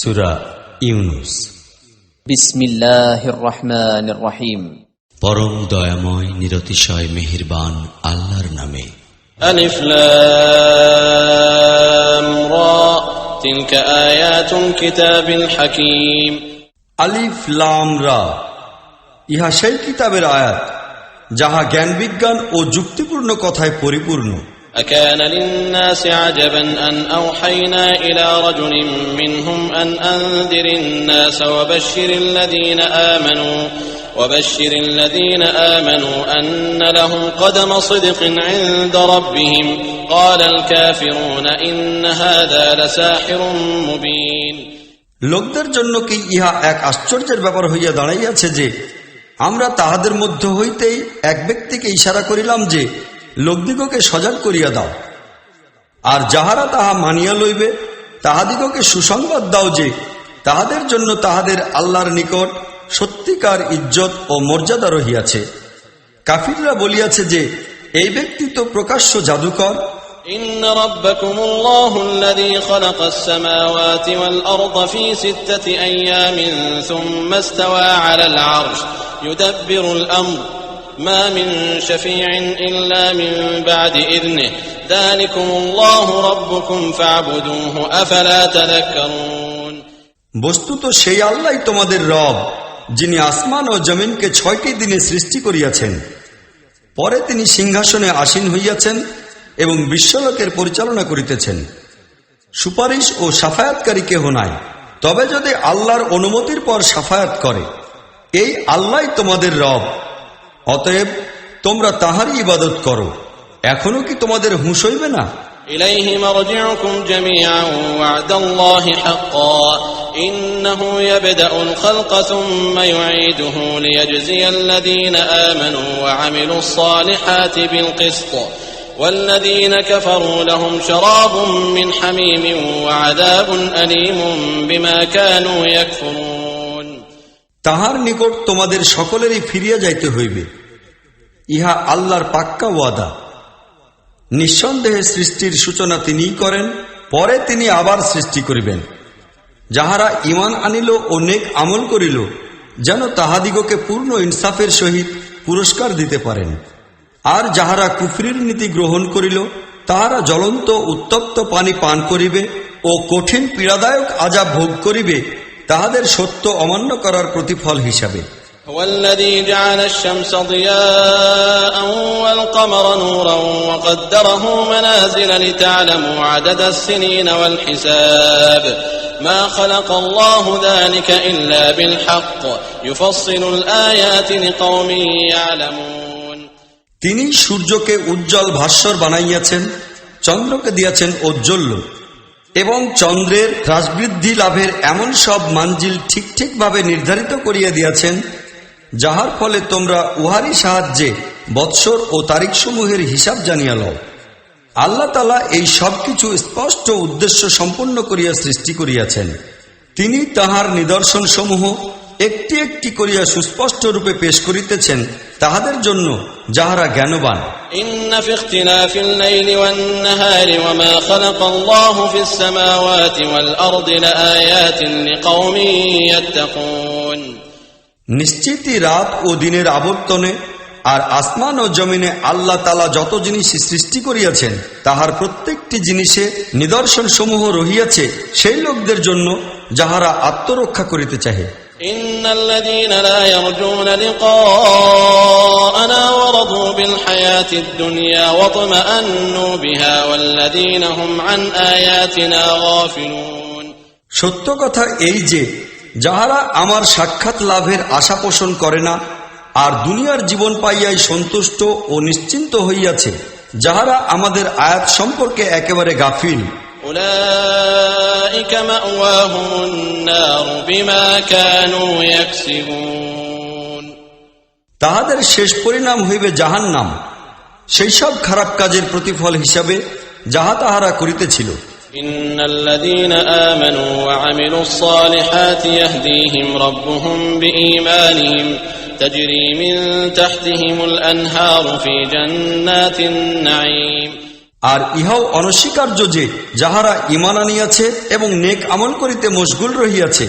সূরা ইউনুস। বিসমিল্লাহির রহমানির রহিম। পরম দয়াময় নিরতিশয় মেহেরবান আল্লাহর নামে। আলিফ লাম রা তিলকা আয়াতুল কিতাবিল হাকীম। আলিফ লাম রা, ইহা সেই কিতাবের আয়াত যাহা জ্ঞান বিজ্ঞান ও যুক্তিপূর্ণ কথায় পরিপূর্ণ। أكان للناس عجبا أن أوحينا إلى رجل منهم أن أنذر الناس وبشر الذين آمنوا أن لهم قدم صدق عند ربهم قال الكافرون إن هذا لساحر مبين। লোকদের জন্য কি ইহা এক আশ্চর্যের ব্যাপার হইয়া দাঁড়াইয়াছে যে আমরা তাহাদের মধ্য হইতেই এক ব্যক্তিকে ইশারা করিলাম যে লোকদিগকে সজাগ করিয়া দাও, আর যাহারা তাহা মানিয়া লইবে তাহাদিগকে সুসংবাদ দাও যে তাহাদের জন্য তাহাদের আল্লাহর নিকট সত্যিকার ইজ্জত ও মর্যাদা রহিয়াছে। কাফিররা বলিয়াছে যে এই ব্যক্তি তো প্রকাশ্য জাদুকর। ইন্না রাব্বাকুমুল্লাহুল্লাযী খালাকাস সামাওয়াতি ওয়াল আরদা ফী সিত্তাতি আইয়ামিন সুম্মা ইসতাওয়া আলাল আরশ ইউদাব্বিরুল আমর মা মিন শাফীইন ইল্লা মিন বা'দি ইযনিহি যালিকুমুল্লাহু রাব্বুকুম ফা'বুদুহু আফালা তাযাক্কারুন। বস্তুত সেই আল্লাহই তোমাদের রব, যিনি আসমান ও জমিনকে 6টি দিনে সৃষ্টি করিয়াছেন। পরে তিনি সিংহাসনে আসীন হইয়াছেন এবং বিশ্বলোকের পরিচালনা করিতেছেন। সুপারিশ ও সাফায়াতকারী কেহ নাই, তবে যদি আল্লাহর অনুমতির পর সাফায়াত করে। এই আল্লাহই তোমাদের রব, অতএব তোমরা তাহারই ইবাদত করো। এখনো কি তোমাদের হুঁশ হইবে না? ইলাইহি মারজিউকুম জামিআন ওয়া'দাল্লাহি হাক্কান ইন্নাহু ইয়াবদাউল খালকা সুম্মা ইউঈদুহু লিয়াজজিয়াল্লাযীনা আমানু ওয়া আমিলুস সালিহাতি বিল কিসত ওয়াল্লাযীনা কাফারু লাহুম শারাবুম মিন হামীমিন ওয়া আযাবুন আলীমুন বিমা কানু ইয়াকফুরুন। তাহার নিকট তোমাদের সকলেরই ফিরিয়া যাইতে হইবে, ইহা আল্লাহর পাক্কা ওয়াদা। নিঃসন্দেহে সৃষ্টির সূচনা তিনিই করেন, পরে তিনি আবার সৃষ্টি করিবেন। যাহারা ঈমান আনিল ও নেক আমল করিল যেন তাহাদিগকে পূর্ণ ইনসাফের সহিত পুরস্কার দিতে পারেন। আর যাহারা কুফরির নীতি গ্রহণ করিল তাহারা জ্বলন্ত উত্তপ্ত পানি পান করিবে ও কঠিন পীড়াদায়ক আযাব ভোগ করিবে তাহাদের সত্য অমান্য করার প্রতিফল হিসাবে। والذي جعل الشمس ضياء والقمر نورا وقدره منازل لتعلموا عدد السنين والحساب ما خلق الله ذلك إلا بالحق يفصل الآيات لقوم يعلمون। তিনি সূর্যকে উজ্জ্বল ভাস্বর বানাইয়াছেন, চন্দ্রকে দিয়াছেন ঔজ্জ্বল্য এবং চন্দ্রের হ্রাসবৃদ্ধি লাভের এমন সব মানজিল ঠিক ঠিকভাবে নির্ধারিত করিয়া দিয়াছেন যাহার ফলে তোমরা উহারই সাহায্যে বৎসর ও তারিখসমূহের হিসাব জানিয়া লও। আল্লাহ তাআলা এই সবকিছু স্পষ্ট উদ্দেশ্য সম্পন্ন করিয়া সৃষ্টি করিয়াছেন। তিনি তাহার নিদর্শন সমূহ একটি একটি করিয়া সুস্পষ্ট রূপে পেশ করিতেছেন তাহাদের জন্য যাহারা জ্ঞানবান। ইন্না ফি ইখতিলাফিল লাইলি ওয়ান নাহারি ওয়া মা খালাকাল্লাহু ফিস সামাওয়াতি ওয়াল আরদি লাআয়াতিন লিকাওমিন ইয়াত্তাকুন। নিশ্চিতই রাত ও দিনের আবর্তনে আর আসমান ও জমিনে আল্লাহ তাআলা যত জিনিস সৃষ্টি করিয়াছেন তাহার প্রত্যেকটি জিনিসে নিদর্শন সমূহ রহিয়াছে সেই লোকদের জন্য যাহারা আত্মরক্ষা করিতে চাহে। ইন্নাল্লাযীনা লা ইয়ারজুনা লিকাআনা ওয়া রাদু বিল হায়াতিদ দুনিয়া ওয়া তামাআন্নু বিহা ওয়াল্লাযীনা হুম আন আয়াতিনা গাফিলুন। সত্য কথা এই যে যাহারা আমার সাক্ষাৎ লাভের আশা পোষণ করে না আর দুনিয়ার জীবন পাইয়াই সন্তুষ্ট ও নিশ্চিন্ত হইয়াছে, যাহারা আমাদের আয়াত সম্পর্কে একেবারে গাফিল। উলাইকা মাওয়াহুমুন নার বিমা কানু ইয়াকসিবুন। তাহাদের শেষ পরিণাম হইবে জাহান্নাম, সেই সব খারাপ কাজের প্রতিফল হিসাবে যাহা তাহারা করিতেছিল। ইন্নাল্লাযীনা আমানু ওয়া আমিলুস সালিহাতি ইয়াহদিহিম রাব্বুহুম বিঈমানিহিম তাজরি মিন তাহতিহিমুল আনহারু ফি জান্নাতিন নাঈম। আর ইহাও অনস্বীকার্য যে যাহারা ঈমান আনিয়াছে এবং নেক আমল করিতে মশগুল রহিয়াছে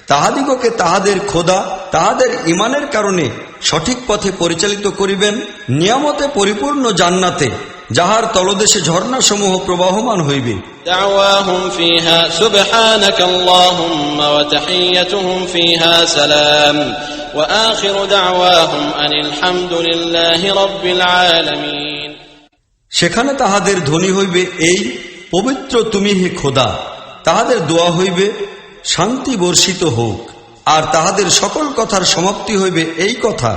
তাহাদিগকে তাহাদের খোদা তাহাদের ঈমানের কারণে সঠিক পথে পরিচালিত করিবেন নিয়ামতে পরিপূর্ণ জান্নাতে, যাহার তলদেশে ঝর্ণাসমূহ প্রবাহমান হইবে। দাওয়াহুম ফিহা সুবহানাকাল্লাহুম্মা ওয়া তাহিয়্যাতুহুম ফিহা সালাম ওয়া আখিরু দাওয়াহুম আনিল হামদুলিল্লাহি রাব্বিল আলামিন। সেখানে তাহাদের ধ্বনি হইবে এই, পবিত্র তুমি হে খোদা। তাহাদের দোয়া হইবে শান্তি বর্ষিত হোক। আর তাহাদের সকল কথার সমাপ্তি হইবে এই কথা,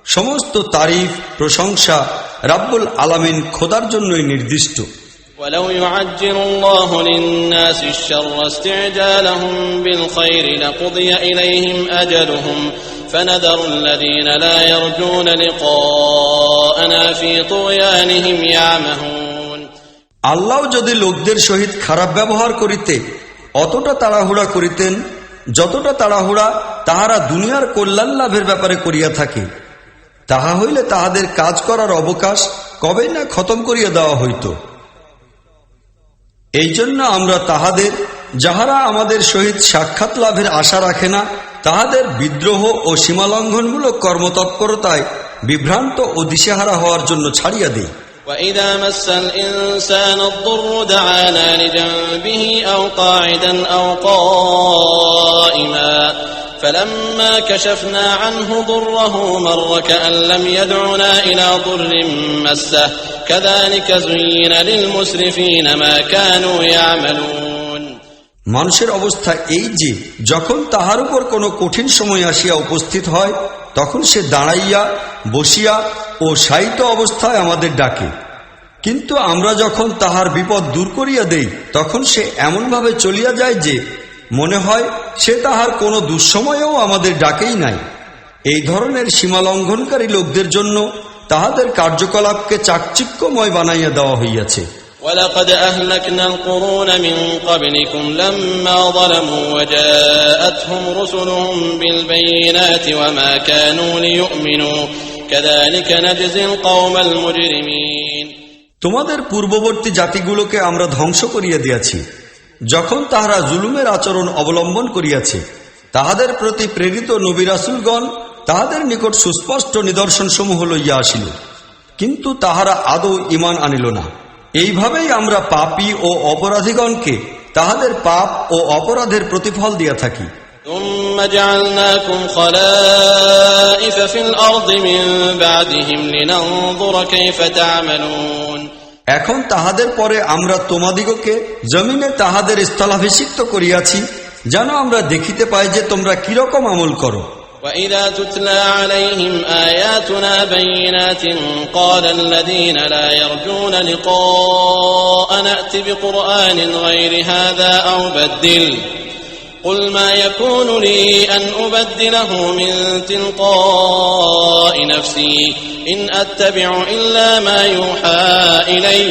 সমস্ত তারিফ প্রশংসা রাব্বুল আলামিন খোদার জন্যই নির্দিষ্ট। ওয়ালাউ ইউআজ্জিলুল্লাহু লিন-নাসি আশ-শাররা ইসতি'জালাহুম বিল-খায়রি লাকুদিয়া ইলাইহিম আজালুহুম ফানাদারুল্লাযীনা লা ইয়ারজুনা লিকাআনা ফী তুগয়ানিহিম ইয়ামাহুন। আল্লাহ যদি লোকদের সহিত খারাপ ব্যবহার করিতে অতটা তাড়াহুড়া করিতেন যতটা তাড়াহুড়া তাহারা দুনিয়ার কল্যাণ লাভের ব্যাপারে করিয়া থাকে, তাহা হইলে তাহাদের কাজ করার অবকাশ কবে না খতম করিয়া দেওয়া হইত। এই জন্য আমরা তাহাদের, যাহারা আমাদের সহিত সাক্ষাৎ লাভের আশা রাখে না, তাহাদের বিদ্রোহ ও সীমালঙ্ঘনমূলক কর্মতৎপরতায় বিভ্রান্ত ও দিশেহারা হওয়ার জন্য ছাড়িয়া দেই। وَإِذَا مَسَّ الْإِنسَانَ الضُّرُّ دَعَانَا لِجَنبِهِ أَوْ قَاعِدًا أَوْ قَائِمًا فَلَمَّا كَشَفْنَا عَنْهُ ضُرَّهُ مَرَّ كَأَن لَّمْ يَدْعُنَا إِلَى ضُرٍّ مَّسَّهُ كَذَلِكَ زُيِّنَ لِلْمُسْرِفِينَ مَا كَانُوا يَعْمَلُونَ। মানুষের অবস্থা এই যে যখন তাহার উপর কোনো কঠিন সময় আসিয়া উপস্থিত হয় তখন সে দাঁড়াইয়া বসিয়া ও শায়িত অবস্থায় আমাদের ডাকে, কিন্তু আমরা যখন তাহার বিপদ দূর করিয়া দেই তখন সে এমনভাবে চলিয়া যায় যে মনে হয় সে তাহার কোনো দুঃসময়েও আমাদের ডাকেই নাই। এই ধরনের সীমালঙ্ঘনকারী লোকদের জন্য তাহাদের কার্যকলাপকে চাকচিক্যময় বানাইয়া দেওয়া হইয়াছে। وَلَقَدْ أَهْلَكْنَا الْقُرُونَ مِنْ قَبْلِكُمْ لَمَّا ظَلَمُوا وَجَاءَتْهُمْ رُسُلُهُم بِالْبَيِّنَاتِ وَمَا كَانُوا لِيُؤْمِنُوا كَذَلِكَ نَجْزِي الْقَوْمَ الْمُجْرِمِينَ। তোমাদের পূর্ববর্তী জাতিগুলোকে আমরা ধ্বংস করিয়া দিয়াছি যখন তাহারা জুলুমের আচরণ অবলম্বন করিয়াছে। তাহাদের প্রতি প্রেরিত নবী রাসূলগণ তাহাদের নিকট সুস্পষ্ট নিদর্শনসমূহ লইয়া আসিল, কিন্তু তাহারা আদৌ ঈমান আনিল না। এইভাবেই আমরা পাপী ও অপরাধীগণকে তাহাদের পাপ ও অপরাধের প্রতিফল দিয়া থাকি। ثُمَّ جَعَلْنَاكُمْ خَلَائِفَ فِي الْأَرْضِ مِنْ بَعْدِهِمْ لِنَنظُرَ كَيْفَ تَعْمَلُونَ। এখন তাহাদের পরে আমরা তোমাদিগকে জমিনে তাহাদের স্থলাভিষিক্ত করিয়াছি যেন আমরা দেখিতে পাই যে তোমরা কিরকম আমল করো। وَإِذَا تُتْلَى عَلَيْهِمْ آيَاتُنَا بَيِّنَاتٍ قَالَ الَّذِينَ لَا يَرْجُونَ لِقَاءَنَا ائْتِ بِقُرْآنٍ غَيْرِ هَذَا أَوْ بَدِّلْهُ قُلْ مَا يَكُونُ لِي أَنْ أُبَدِّلَهُ مِنْ تِلْقَاءِ نَفْسِي إِنْ أَتَّبِعُ إِلَّا مَا يُوحَى إِلَيَّ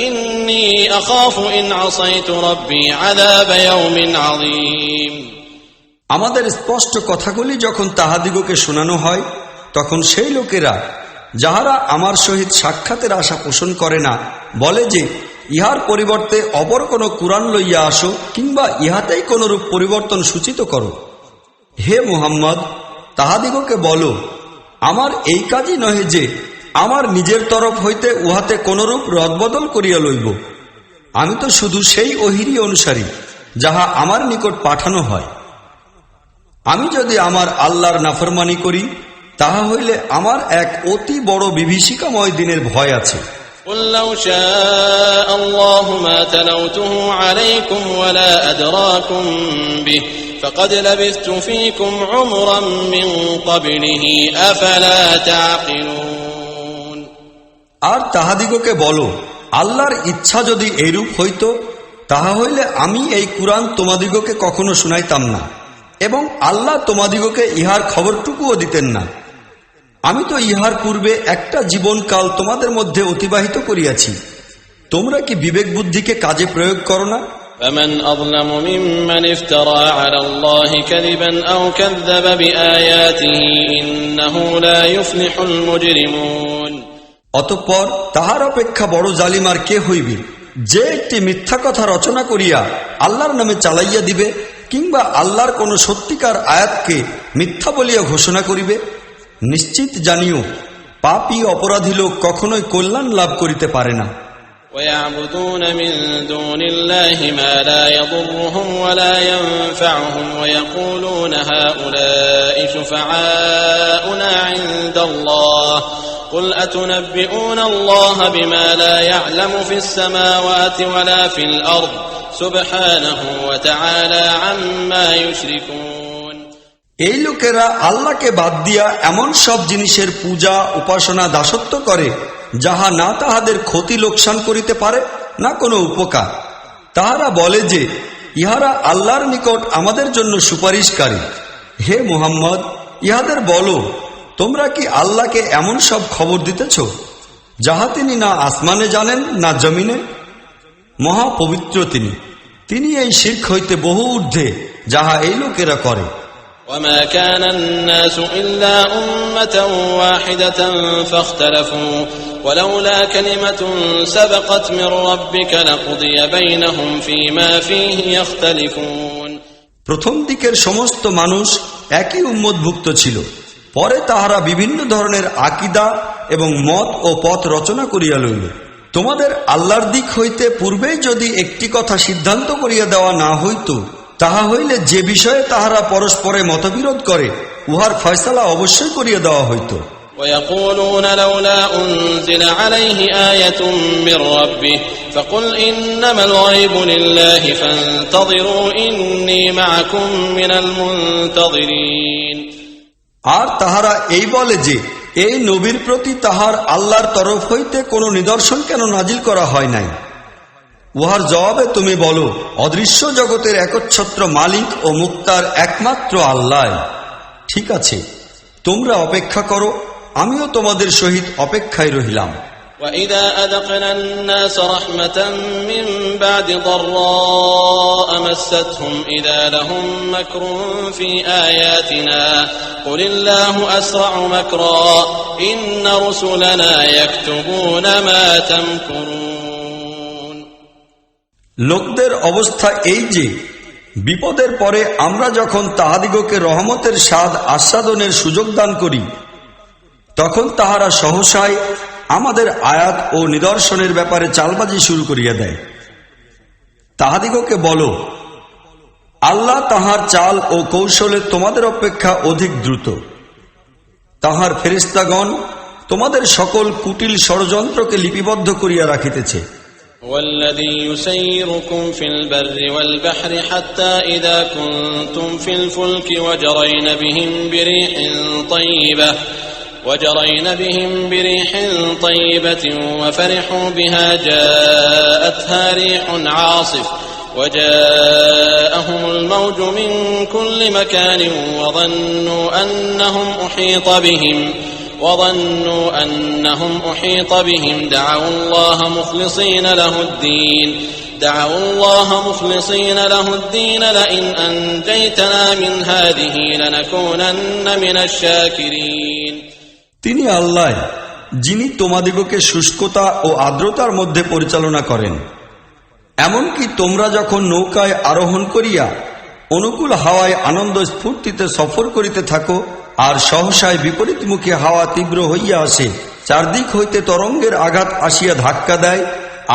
إِنِّي أَخَافُ إِنْ عَصَيْتُ رَبِّي عَذَابَ يَوْمٍ عَظِيمٍ। আমাদের স্পষ্ট কথাগুলি যখন তাহাদিগকে শোনানো হয় তখন সেই লোকেরা যাহারা আমার সহিত সাক্ষাতের আশা পোষণ করে না বলে যে ইহার পরিবর্তে অপর কোনো কুরআন লইয়া আসো কিংবা ইহাতেই কোনরূপ পরিবর্তন সূচিত করো। হে মুহাম্মদ, তাহাদিগকে বলো, আমার এই কাজই নহে যে আমার নিজের তরফ হইতে উহাতে কোনরূপ রদবদল করিয়া লইব। আমি তো শুধু সেই ওহীরই অনুসারী যাহা আমার নিকট পাঠানো হয়। আমি যদি আমার আল্লাহর নাফরমানি করি তাহা হইলে আমার এক অতি বড় বিভীষিকাময় দিনের ভয় আছে। قُلْ لَوْ شَاءَ اللَّهُ مَا تَلَوْتُهُ عَلَيْكُمْ وَلَا أَدْرَاكُمْ بِهِ فَقَدْ لَبِثْتُ فِيكُمْ عُمُرًا مِّن قَبْلِهِ أَفَلَا تَعْقِلُونَ। আর তাহাদিগকে বলো, আল্লাহর ইচ্ছা যদি এইরূপ হইত তাহা হইলে আমি এই কুরআন তোমাদিগকে কখনো শুনাইতাম না এবং আল্লাহ তোমাদিগকে ইহার খবরটুকুও দিতেন না। আমি তো ইহার পূর্বে একটা জীবনকাল তোমাদের মধ্যে অতিবাহিত করিয়াছি। তোমরা কি বিবেক বুদ্ধিকে কাজে প্রয়োগ করো না? فَمَنْ أَظْلَمُ مِمَّنِ افْتَرَى عَلَى اللَّهِ كَذِبًا أَوْ كَذَّبَ بِآيَاتِهِ إِنَّهُ لَا يُفْلِحُ الْمُجْرِمُونَ। অতঃপর তাহার অপেক্ষা বড় জালিম আর কে হইবে, যে একটি মিথ্যা কথা রচনা করিয়া আল্লাহর নামে চালাইয়া দিবে, কিংবা আল্লাহর কোন সত্যিকার আয়াতকে মিথ্যা বলিয়া ঘোষণা করিবে। নিশ্চিত জানিও, পাপী অপরাধী লোক কখনোই কল্যাণ লাভ করিতে পারে না। ويعبدون من دون الله ما لا يضرهم ولا ينفعهم ويقولون هؤلاء شفعاؤنا عند الله قل أتنبئون الله بما لا يعلم في السماوات ولا في الأرض سبحانه وتعالى عما يشركون। এই লোকেরা আল্লাহকে বাদ দিয়া এমন সব জিনিসের পূজা উপাসনা দাসত্ব করে যাহা না তাহাদের ক্ষতি লোকসান করিতে পারে না কোনো উপকার। তাহারা বলে যে ইহারা আল্লাহর নিকট আমাদের জন্য সুপারিশকারী। হে মুহাম্মদ, ইহাদের বলো, তোমরা কি আল্লাহকে এমন সব খবর দিতেছ যাহা তিনি না আসমানে জানেন না জমিনে? মহাপবিত্র তিনি এই শিরক হইতে বহু ঊর্ধ্বে যাহা এই লোকেরা করে। وما كان الناس إلا أمة واحدة فاختلفوا ولولا كلمة سبقت من ربك لقضي بينهم فيما فيه يختلفون। প্রথম দিকের সমস্ত মানুষ একই উম্মতভুক্ত ছিল, পরে তাহারা বিভিন্ন ধরনের আকীদা এবং মত ও পথ রচনা করিয়া লইল। তোমাদের আল্লাহর দিক হইতে পূর্বেই যদি একটি কথা সিদ্ধান্ত করিয়া দেওয়া না হইত, তাহা হইলে যে বিষয়ে তাহারা পরস্পরে মতবিরোধ করে উহার ফয়সালা অবশ্যই করিয়া দেওয়া হইত। ويقولون لولا أنزل عليه آية من ربه فقل إنما الغيب لله فانتظروا إني معكم من المنتظرين। আর তাহারা এই বলে যে এই নবীর প্রতি তাহার আল্লাহর তরফ হইতে কোনো নিদর্শন কেন নাজিল করা হয় নাই? উহার জবাবে তুমি বলো, অদৃশ্য জগতের একচ্ছত্র মালিক ও মুক্তার একমাত্র আল্লাহ। ঠিক আছে, তোমরা অপেক্ষা করো, আমিও তোমাদের সহিত অপেক্ষায় রহিলাম। وَإِذَا أَذَقْنَا النَّاسَ رَحْمَةً مِّن بَعْدِ ضَرَّاءٍ مَسَّتْهُمْ إِذَا لَهُم مَّكْرٌ فِي آيَاتِنَا قُلِ اللَّهُ أَسْرَعُ مَكْرًا إِنَّ رُسُلَنَا يَكْتُبُونَ مَا تَمْكُرُونَ। লোকদের অবস্থা এই যে, বিপদের পরে আমরা যখন তাহাদিগকে রহমতের স্বাদ আস্বাদনের সুযোগ দান করি, তখন তাহারা সহসাই আমাদের আয়াত ও নিদর্শনের ব্যাপারে চালবাজি শুরু করিয়া দেয়। তাহাদিগকে বলো, আল্লাহ তাহার চাল ও কৌশলে তোমাদের অপেক্ষা অধিক দ্রুত। তাহার ফেরেশতাগণ তোমাদের সকল কুটিল ষড়যন্ত্রকে লিপিবদ্ধ করিয়া রাখিতেছে। والذي يسيركم في البر والبحر حتى إذا كنتم في الفلك وجرين بهم بريح طيبة وفرحوا بها جاءتها ريح عاصف وجاءهم الموج من كل مكان وظنوا أنهم أحيط بهم دعوا الله مخلصين له الدين لئن أنجيتنا من هذه لنكونن من الشاكرين। তিনি আল্লাহ, যিনি তোমাদিগকে শুষ্কতা ও আর্দ্রতার মধ্যে পরিচালনা করেন। এমনকি তোমরা যখন নৌকায় আরোহণ করিয়া অনুকূল হাওয়ায় আনন্দ স্ফূর্তিতে সফর করিতে থাকো, আর সহসায় বিপরীতমুখী হাওয়া তীব্র হইয়া আসে, চারদিক হইতে তরঙ্গের আঘাত আসিয়া ধাক্কা দেয়,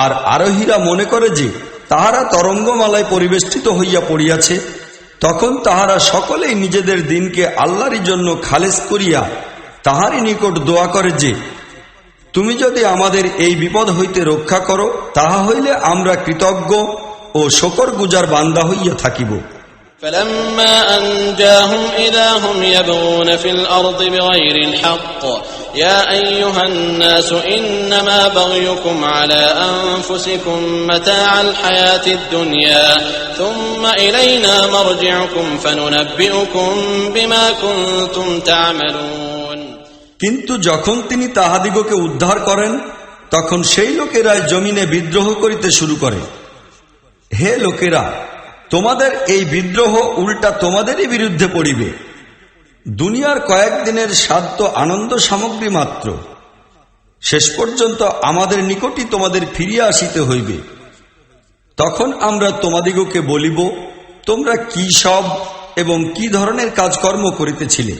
আর আরোহীরা মনে করে যে তাহারা তরঙ্গমালায় পরিবেষ্টিত হইয়া পড়িয়াছে, তখন তাহারা সকলেই নিজেদের দিনকে আল্লাহরই জন্য খালেস করিয়া তাহারই নিকট দোয়া করে যে, তুমি যদি আমাদের এই বিপদ হইতে রক্ষা করো, তাহা হইলে আমরা কৃতজ্ঞ ও শকরগুজার বান্দা হইয়া থাকিব। فلما أنجاهم إذا هم يبغون في الأرض بغير الحق يا أيها الناس إنما بغيكم على أنفسكم متاع الحياة الدنيا ثم إلينا مرجعكم فننبئكم بما كنتم تعملون। কিন্তু যখন তিনি তাহাদিগকে উদ্ধার করেন, তখন সেই লোকেরাই জমিনে বিদ্রোহ করিতে শুরু করে। হে লোকেরা, তোমাদের এই বিদ্রোহ উল্টা তোমাদেরই বিরুদ্ধে পড়িবে। দুনিয়ার কয়েকদিনের সাধ্য আনন্দ সামগ্রী মাত্র। শেষ পর্যন্ত আমাদের নিকটই তোমাদের ফিরিয়া আসিতে হইবে। তখন আমরা তোমাদিগকে বলিব, তোমরা কি সব এবং কি ধরনের কাজকর্ম করিতেছিলে।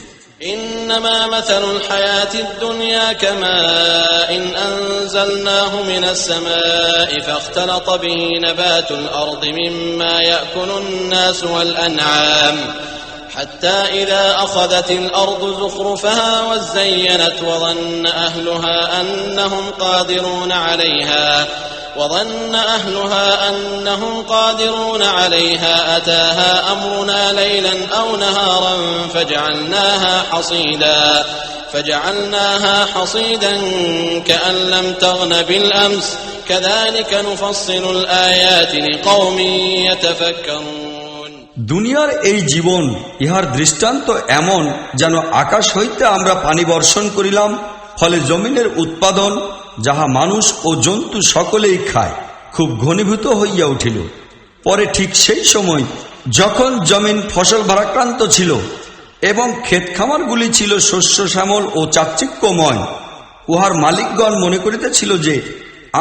إنما مثل الحياة الدنيا كماء أنزلناه من السماء فاختلط به نبات الأرض مما يأكل الناس والأنعام حتى إذا أخذت الأرض زخرفها وزينت وظن أهلها أنهم قادرون عليها أتاها أمرنا ليلا أو نهارا فجعلناها حصيدا كأن لم تغن بالأمس كذلك نفصل الآيات لقوم يتفكرون দুনিয়ার এই জীবন, ইহার দৃষ্টান্ত এমন যেন আকাশ হইতে আমরা পানি বর্ষণ করিলাম, ফলে জমিনের উৎপাদন যাহা মানুষ ও জন্তু সকলেই খায় খুব ঘনীভূত হইয়া উঠিল। পরে ঠিক সেই সময় যখন জমিন ফসল ভারাক্রান্ত ছিল এবং ক্ষেত খামারগুলি ছিল শস্য শ্যামল ও চাকচিক্যময়, উহার মালিকগণ মনে করিতেছিল যে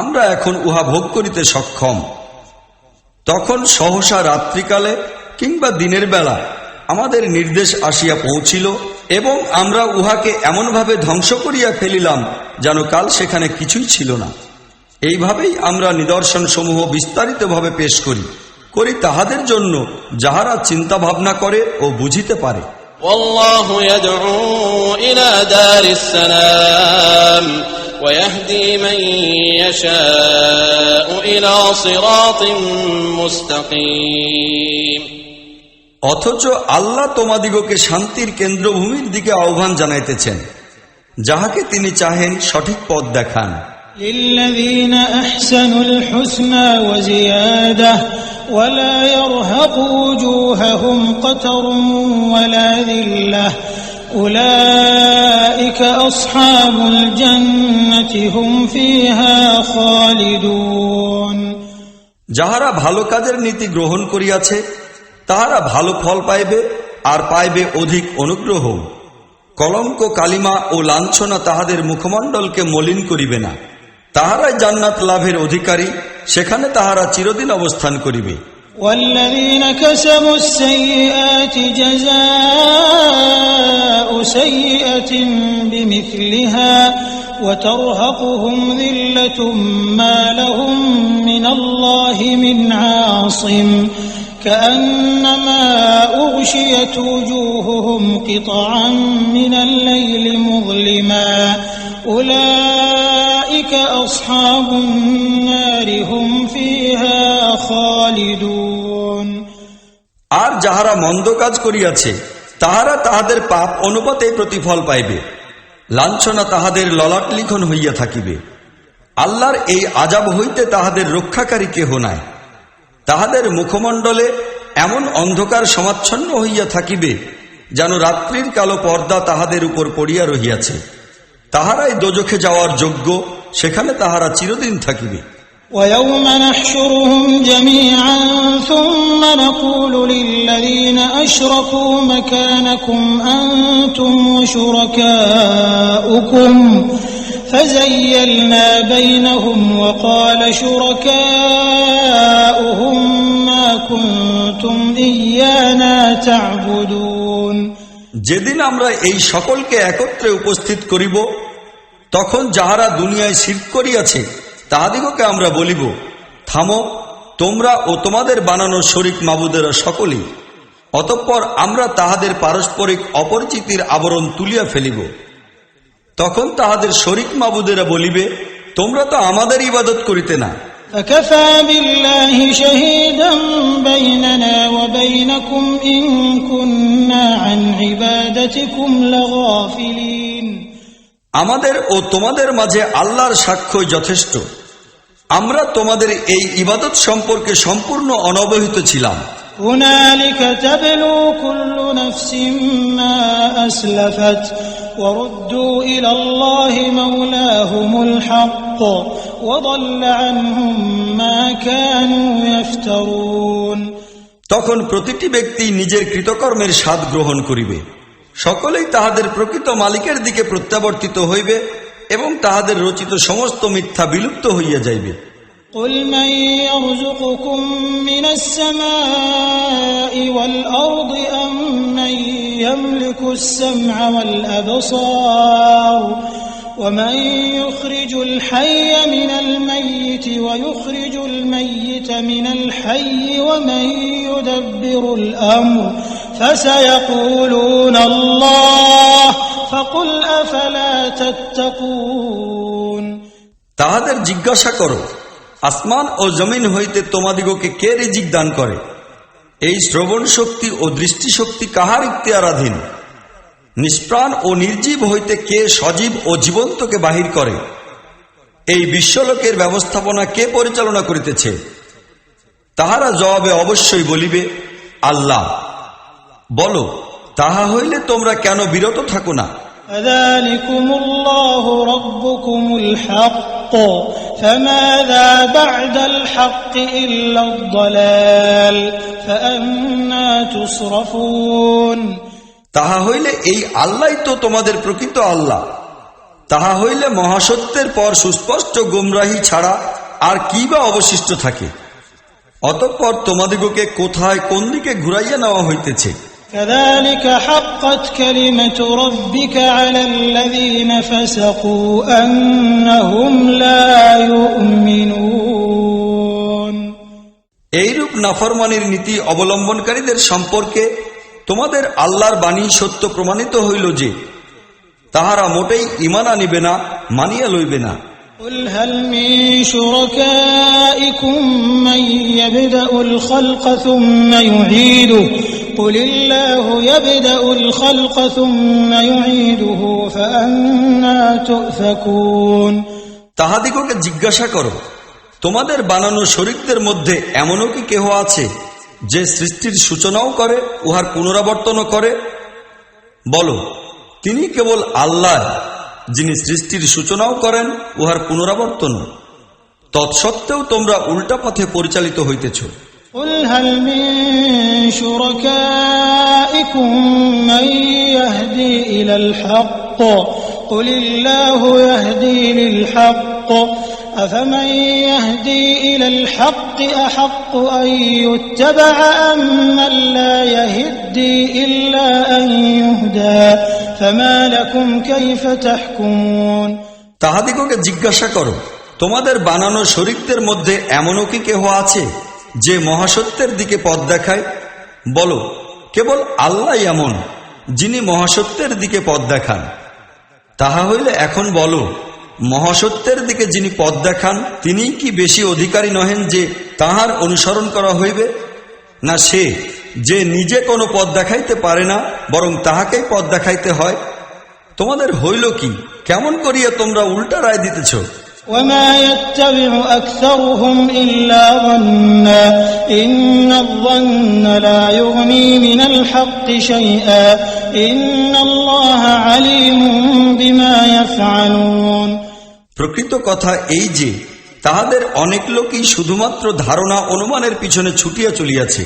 আমরা এখন উহা ভোগ করিতে সক্ষম। তখন সহসা রাত্রিকালে কিংবা দিনের বেলা আমাদের নির্দেশ আসিয়া পৌঁছিল এবং আমরা উহাকে এমনভাবে ধ্বংস করিয়া ফেলিলাম যেন কাল সেখানে কিছুই ছিল না। এইভাবেই আমরা নিদর্শন সমূহ বিস্তারিতভাবে পেশ করি তাহাদের জন্য যাহারা চিন্তা ভাবনা করে ও বুঝিতে পারে। والله يدعو إلى دار السلام ويهدي من يشاء إلى صراط مستقيم। অথচ আল্লাহ তোমাদিগকে শান্তির কেন্দ্রভূমির দিকে আহ্বান জানাইতেছেন, যাহাকে তিনি চাহেন সঠিক পথ দেখান। للذين أحسنوا الحسنى وزيادة ولا يرهق وجوههم قتر ولا ذلة أولئك أصحاب الجنة هم فيها خالدون। যাহারা ভালো কাজের নীতি গ্রহণ করিয়াছে তাহারা ভালো ফল পাইবে আর পাইবে অধিক অনুগ্রহ। কলঙ্ক, কালিমা ও লাঞ্ছনা তাহাদের মুখমণ্ডলকে মলিন করিবে না। তাহারাই জান্নাত লাভের অধিকারী, সেখানে তাহারা চিরদিন অবস্থান করিবে। والذين كسبوا السيئات جزاء سيئة بمثلها وترهقهم ذلة ما لهم من الله من عاصم كأنما أغشيت وجوههم قطعا من الليل مظلما أولئك أصحاب النار هم فيها خالدون। আর যাহারা মন্দ কাজ করিয়াছে তাহারা তাহাদের পাপ অনুপাতে প্রতিফল পাইবে। লাঞ্ছনা তাহাদের ললাট লিখন হইয়া থাকিবে। আল্লাহর এই আযাব হইতে তাহাদের রক্ষাকারী কেহ নাই। তাহাদের মুখমণ্ডলে এমন অন্ধকার সমাচ্ছন্ন হইয়া থাকিবে যেন রাত্রির কালো পর্দা তাহাদের উপর পড়িয়া রহিয়াছে। তাহারাই দোজখে যাওয়ার যোগ্য, সেখানে তাহারা চিরদিন থাকিবে। ويوم نحشرهم جميعا ثم نقول للذين أشركوا مكانكم أنتم وشركاؤكم فزيلنا بينهم وقال شركاؤهم ما كنتم إيانا تعبدون। যেদিন আমরা এই সকলকে একত্রে উপস্থিত করিব, তখন যাহারা দুনিয়ায় শিরক করিয়াছে তাহাদিগকে আমরা বলিব, থামো, তোমরা ও তোমাদের বানানো শরীক মাবুদেরা সকলেই। অতঃপর আমরা তাহাদের পারস্পরিক অপরিচিতির আবরণ তুলিয়া ফেলিব। তখন তাহাদের শরীক মাবুদেরা বলিবে, তোমরা তো আমাদের ইবাদত করিতে না। فكفى بالله شهيدا بيننا وبينكم إن كنا عن عبادتكم لغافلين। আমাদের ও তোমাদের মাঝে আল্লাহর সাক্ষ্য যথেষ্ট। আমরা তোমাদের এই ইবাদত সম্পর্কে সম্পূর্ণ অনবহিত ছিলাম। هنالك تبلو كل نفس ما أسلفت وردوا إلى الله مولاهم الحق وضل عنهم ما كانوا يفترون। তখন প্রতিটি ব্যক্তি নিজের কৃতকর্মের স্বাদ গ্রহণ করিবে। সকলেই তাহাদের প্রকৃত মালিকের দিকে প্রত্যাবর্তিত হইবে এবং তাহাদের রচিত সমস্ত মিথ্যা বিলুপ্ত হইয়া যাইবে। قل من يرزقكم من السماء والأرض أم من يملك السمع والأبصار ومن يخرج الحي من الميت ويخرج الميت من الحي ومن يدبر الأمر فسيقولون الله فقل أفلا تتقون। তাহাদের জিজ্ঞাসা করো, আসমান ও জমিন হইতে তোমাদিগকে কে রিজিক দান করে? এই শ্রবণ শক্তি ও দৃষ্টিশক্তি কাহার ইখতিয়ারাধীন? নিষ্প্রাণ ও নির্জীব হইতে কে সজীব ও জীবন্তকে বাহির করে? এই বিশ্বলোকের ব্যবস্থাপনা কে পরিচালনা করিতেছে? তাহারা জবাবে অবশ্যই বলিবে, আল্লাহ। বলো, তাহা হইলে তোমরা কেন বিরত থাকো না? فذلكم الله ربكم الحق فماذا بعد الحق إلا الضلال فأنى تصرفون। তাহা হইলে এই আল্লাহই তো তোমাদের প্রকৃত আল্লাহ। তাহা হইলে মহাসত্যের পর সুস্পষ্ট গুমরাহি ছাড়া আর কি বা অবশিষ্ট থাকে? অতঃপর তোমাদিগকে কোথায় কোন দিকে ঘুরাইয়া নেওয়া হইতেছে? كذلك حقت كلمة ربك على الذين فسقوا أنهم لا يؤمنون। এইরূপ নাফরমানির নীতি অবলম্বনকারীদের সম্পর্কে তোমাদের আল্লাহর বাণী সত্য প্রমাণিত হইল যে তাহারা মোটেই ঈমান আনিবে না, মানিয়া লইবে না। قل هل من شركائكم من يبدأ الخلق ثم يعيده قل الله يبدأ الخلق ثم يعيده فأنى تؤفكون। তাহাদিগকে জিজ্ঞাসা করো, তোমাদের বানানো শরীকদের মধ্যে এমনও কি কেহ আছে যে সৃষ্টির সূচনাও করে, উহার পুনরাবর্তনও করে? বলো, তিনি কেবল আল্লাহ, যিনি সৃষ্টির সূচনাও করেন, উহার পুনরাবর্তন। তৎসত্ত্বেও তোমরা উল্টা পথে পরিচালিত হইতেছ। قل هل من شركائكم من يهدي إلى الحق قل الله يهدي للحق أفمن يهدي إلى الحق أحق أن يتبع أم من لا يهدي إلا أن يهدى فما لكم كيف تحكمون। তাহাদিগকে জিজ্ঞাসা করো, তোমাদের বানানো শরীকদের মধ্যে এমনও কি কেহ আছে যে মহাসত্যের দিকে পথ দেখায়? বলো, কেবল আল্লাহ এমন, যিনি মহাসত্যের দিকে পথ দেখান। তাহা হইলে এখন বলো, মহাসত্যের দিকে যিনি পথ দেখান তিনি কি বেশি অধিকারী নহেন যে তাহার অনুসরণ করা হইবে, না সে যে নিজে কোনো পথ দেখাইতে পারে না, বরং তাহাকেই পথ দেখাইতে হয়? তোমাদের হইল কি? কেমন করিয়া তোমরা উল্টা রায় দিতেছ? وما يتبع أكثرهم إلا ظنا إن الظن لا يغني من الحق شيئا إن الله عليم بما يفعلون। প্রকৃত কথা এই যে তাহাদের অনেক লোকই শুধুমাত্র ধারণা অনুমানের পিছনে ছুটিয়া চলিয়াছে,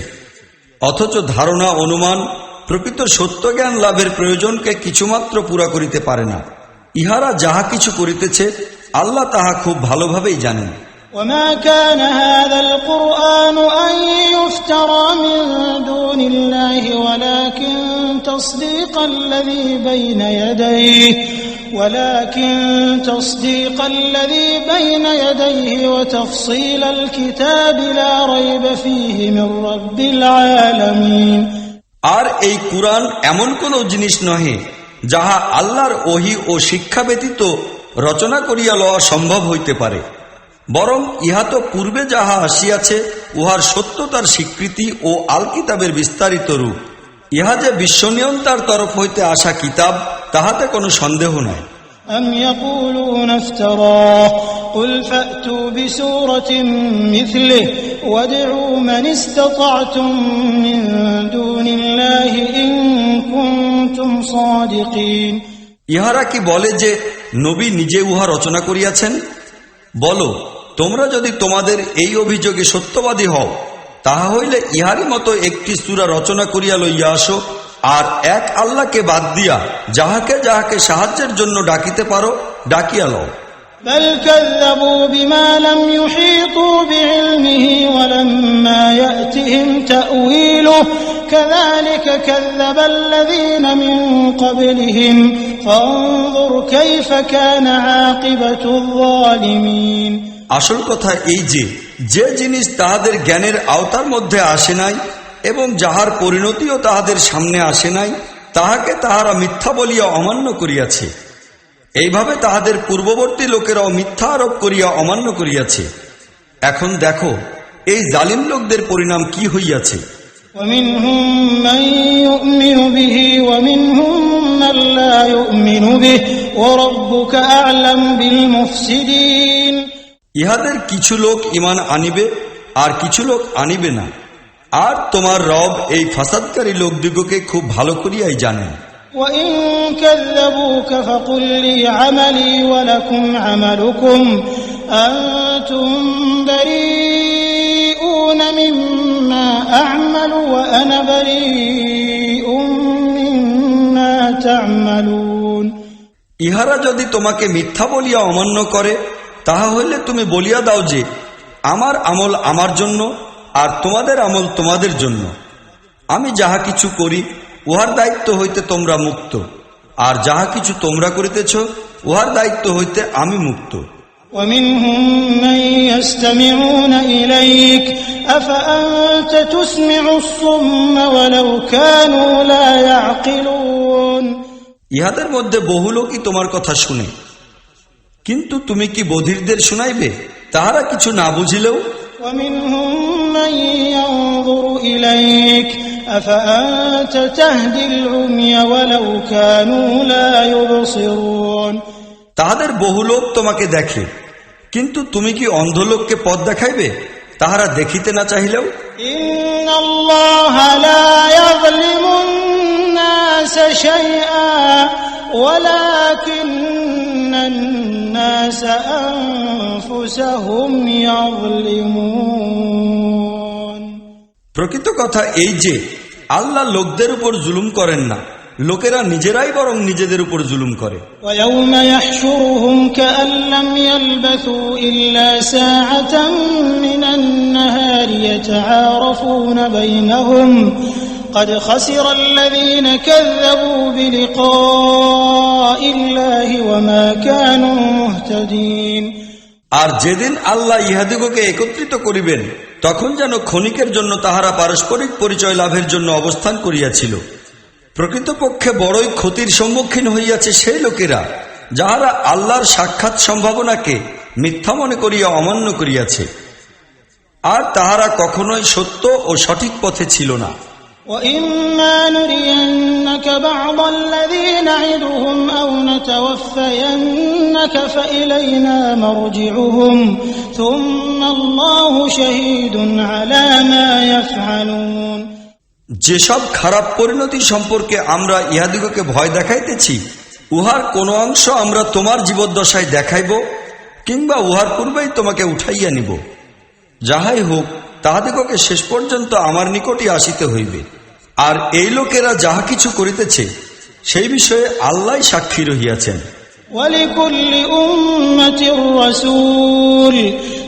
অথচ ধারণা অনুমান প্রকৃত সত্য জ্ঞান লাভের প্রয়োজনকে কিছুমাত্র পুরা করিতে পারে না। ইহারা যাহা কিছু করিতেছে আল্লাহ তাহা খুব ভালোভাবেই জানেন। وما كان هذا القرآن أن يفترى من دون الله ولكن تصديق الذي بين يديه وتفصيل الكتاب لا ريب فيه من رب العالمين। আর এই কুরআন এমন কোন জিনিস নহে যাহা আল্লাহর ওহী ও শিক্ষা ব্যতীত রচনা করিয়া লওয়া সম্ভব হইতে পারে, বরং ইহা তো পূর্বে যাহা আসিয়াছে উহার সত্যতার স্বীকৃতি ও আল কিতাবের বিস্তারিত রূপ। ইহা যে বিশ্বনিয়ন্তার তরফ হইতে আসা কিতাব, তাহাতে কোনো সন্দেহ নাই। أم يقولون افتراه قل فأتوا بسورة مثله وادعوا من استطعتم من دون الله إن كنتم صادقين। ইহারা কি বলে যে নবী নিজে উহা রচনা করিয়াছেন? বলো, তোমরা যদি তোমাদের এই অভিযোগে সত্যবাদী হও, তাহা হইলে ইহারই মতো একটি সূরা রচনা করিয়া লইয়া আসো, আর এক আল্লাহকে বাদ দিয়া যাহাকে যাহাকে সাহায্যের জন্য ডাকিতে পারো ডাকিয়া লও। بل كذبوا بما لم يحيطوا بعلمه ولما يأتهم تأويله كذلك كذب الذين من قبلهم فانظر كيف كان عاقبة الظالمين। আসল কথা এই যে জিনিস তাহাদের জ্ঞানের আওতার মধ্যে আসে নাই এবং যাহার পরিণতিও তাহাদের সামনে আসে নাই, তাহাকে তাহারা মিথ্যা বলিয়া অমান্য করিয়াছে। এইভাবে তাহাদের পূর্ববর্তী লোকেরাও মিথ্যা আরোপ করিয়া অমান্য করিয়াছে। এখন দেখো এই জালিম লোকদের পরিণাম কি হইয়াছে। ومنهم من يؤمن به ومنهم من لا يؤمن به وربك أعلم بالمفسدين। ইহাদের কিছু লোক ঈমান আনিবে আর কিছু লোক আনিবে না, আর তোমার রব এই ফাসাদকারী লোকদিগকে খুব ভালো করিয়াই জানেন। وَإِن كَذَّبُوكَ فَقُل لِّي عَمَلِي وَلَكُمْ عَمَلُكُمْ أَنتُم بَرِيئُونَ مِمَّا أَعْمَلُ وَأَنَا بَرِيءٌ مِّمَّا تَعْمَلُونَ। ইহারা যদি তোমাকে মিথ্যা বলিয়া অমান্য করে, তাহা হইলে তুমি বলিয়া দাও যে আমার আমল আমার জন্য আর তোমাদের আমল তোমাদের জন্য। আমি যাহা কিছু করি উহার দায়িত্ব হইতে তোমরা মুক্ত, আর যাহা কিছু তোমরা করিতেছ উহার দায়িত্ব হইতে আমি মুক্ত। وَمِنْهُمْ مَنْ يَسْتَمِعُونَ إِلَيْكَ أَفَأَنْتَ تُسْمِعُ الصُّمَّ وَلَوْ كَانُوا لَا يَعْقِلُونَ। ইহাদের মধ্যে বহু লোকই তোমার কথা শুনে, কিন্তু তুমি কি বধিরদের শুনাইবে তাহারা কিছু না বুঝিলেও? وَمِنْهُمْ مَنْ يَنْظُرُ إِلَيْكَ أَفَأَنْتَ تَهْدِي الْعُمْيَ وَلَوْ كَانُوا لَا يُبْصِرُونَ। তাহাদের বহু লোক তোমাকে দেখে, কিন্তু তুমি কি অন্ধ লোককে পথ দেখাইবে তাহারা দেখিতে না চাহিলেও? إِنَّ اللَّهَ لَا يَظْلِمُ النَّاسَ شَيْئًا وَلَكِنَّ النَّاسَ أَنفُسَهُمْ يَظْلِمُونَ। প্রকৃত কথা এই যে আল্লাহ লোকদের উপর জুলুম করেন না, লোকেরা নিজেরাই বরং নিজেদের উপর জুলুম করে। وَيَوْمَ يَحْشُرُهُمْ كَأَن لَّمْ يَلْبَثُوا إِلَّا سَاعَةً مِّنَ النَّهَارِ يَتَعَارَفُونَ بَيْنَهُمْ قَدْ خَسِرَ الَّذِينَ كَذَّبُوا بِلِقَاءِ اللَّهِ وَمَا كَانُوا مُهْتَدِينَ। আর যেদিন আল্লাহ ইহাদিগকে একত্রিত করিবেন, তখন যেন ক্ষণিকের জন্য তাহারা পারস্পরিক পরিচয় লাভের জন্য অবস্থান করিয়াছিল। প্রকৃতপক্ষে বড়ই ক্ষতির সম্মুখীন হইয়াছে সেই লোকেরা যাহারা আল্লাহর সাক্ষাৎ সম্ভাবনাকে মিথ্যা মনে করিয়া অমান্য করিয়াছে, আর তাহারা কখনোই সত্য ও সঠিক পথে ছিল না। وَإِمَّا نُرِيَنَّكَ بَعْضَ الَّذِي نَعِدُهُمْ أَوْ نَتَوَفَّيَنَّكَ فَإِلَيْنَا مَرْجِعُهُمْ ثُمَّ اللَّهُ شَهِيدٌ عَلَى مَا يَفْعَلُونَ। যেসব খারাপ পরিণতি সম্পর্কে আমরা ইহাদিগকে ভয় দেখাইতেছি, উহার কোন অংশ আমরা তোমার জীবদ্দশায় দেখাইব কিংবা উহার পূর্বেই তোমাকে উঠাইয়া নিব। যাহাই হোক, তাহাদিগকে শেষ পর্যন্ত আমার নিকটই আসিতে হইবে। আর এই লোকেরা যাহা কিছু করিতেছে সেই বিষয়ে আল্লাহ সাক্ষী রহিয়াছেন। وَلِكُلِّ أُمَّةٍ رَّسُولٌ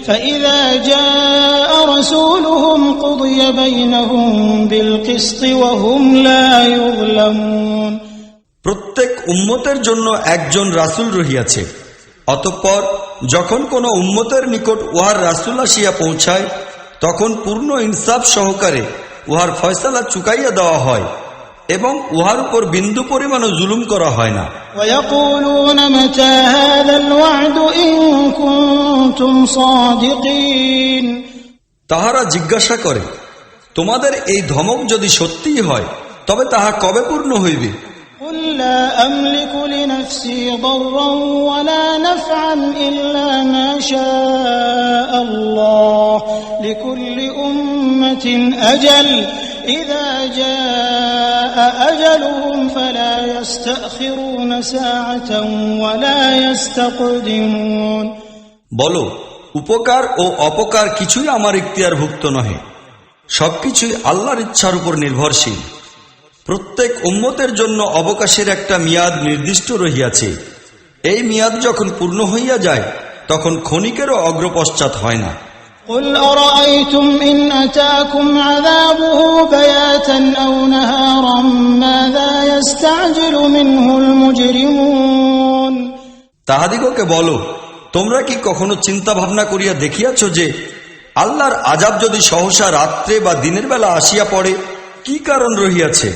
فَإِذَا جَاءَ رَسُولُهُمْ قُضِيَ بَيْنَهُم بِالْقِسْطِ وَهُمْ لَا يُظْلَمُونَ। প্রত্যেক উম্মতের জন্য একজন রাসূল রহিয়াছে, অতঃপর যখন কোন উম্মতের নিকট উহার রাসূল আসিয়া পৌঁছায়, তখন পূর্ণ ইনসাফ সহকারে উহার ফয়সালা চুকাইয়া দেওয়া হয় এবং উহার উপর বিন্দু পরিমাণও জুলুম করা হয় না। وَيَقُولُونَ مَتَى هَذَا الْوَعْدُ إِن كُنتُمْ صَادِقِينَ। তাহারা জিজ্ঞাসা করে, তোমাদের এই ধমক যদি সত্যিই হয় তবে তাহা কবে পূর্ণ হইবে? قُل لَّا أَمْلِكُ لِنَفْسِي ضَرًّا وَلَا نَفْعًا إِلَّا مَا شَاءَ اللَّهُ لِكُلِّ أُمَّةٍ أَجَلٌ إِذَا جَاءَ أَجَلُهُمْ فَلَا يَسْتَأْخِرُونَ سَاعَةً وَلَا يَسْتَقْدِمُونَ। বলো, উপকার ও অপকার কিছুই আমার ইখতিয়ারভুক্ত নহে, সবকিছুই আল্লাহর ইচ্ছার উপর নির্ভরশীল। প্রত্যেক উম্মতের জন্য অবকাশের একটা মিয়াদ নির্দিষ্ট রহিয়াছে এই মেয়াদ যখন পূর্ণ হইয়া যায় তখন ক্ষণিকেরও অগ্রপশ্চাৎ হয় না। قل أرأيتم إن أتاكم عذابه بياتا أو نهارا ماذا يستعجل منه المجرمون তাহাদিগকে বলো, তোমরা কি কখনো চিন্তা ভাবনা করিয়া দেখিয়াছ যে আল্লাহর আযাব যদি সহসা রাত্রে বা দিনের বেলা আসিয়া পড়ে কি কারণ রহিয়াছে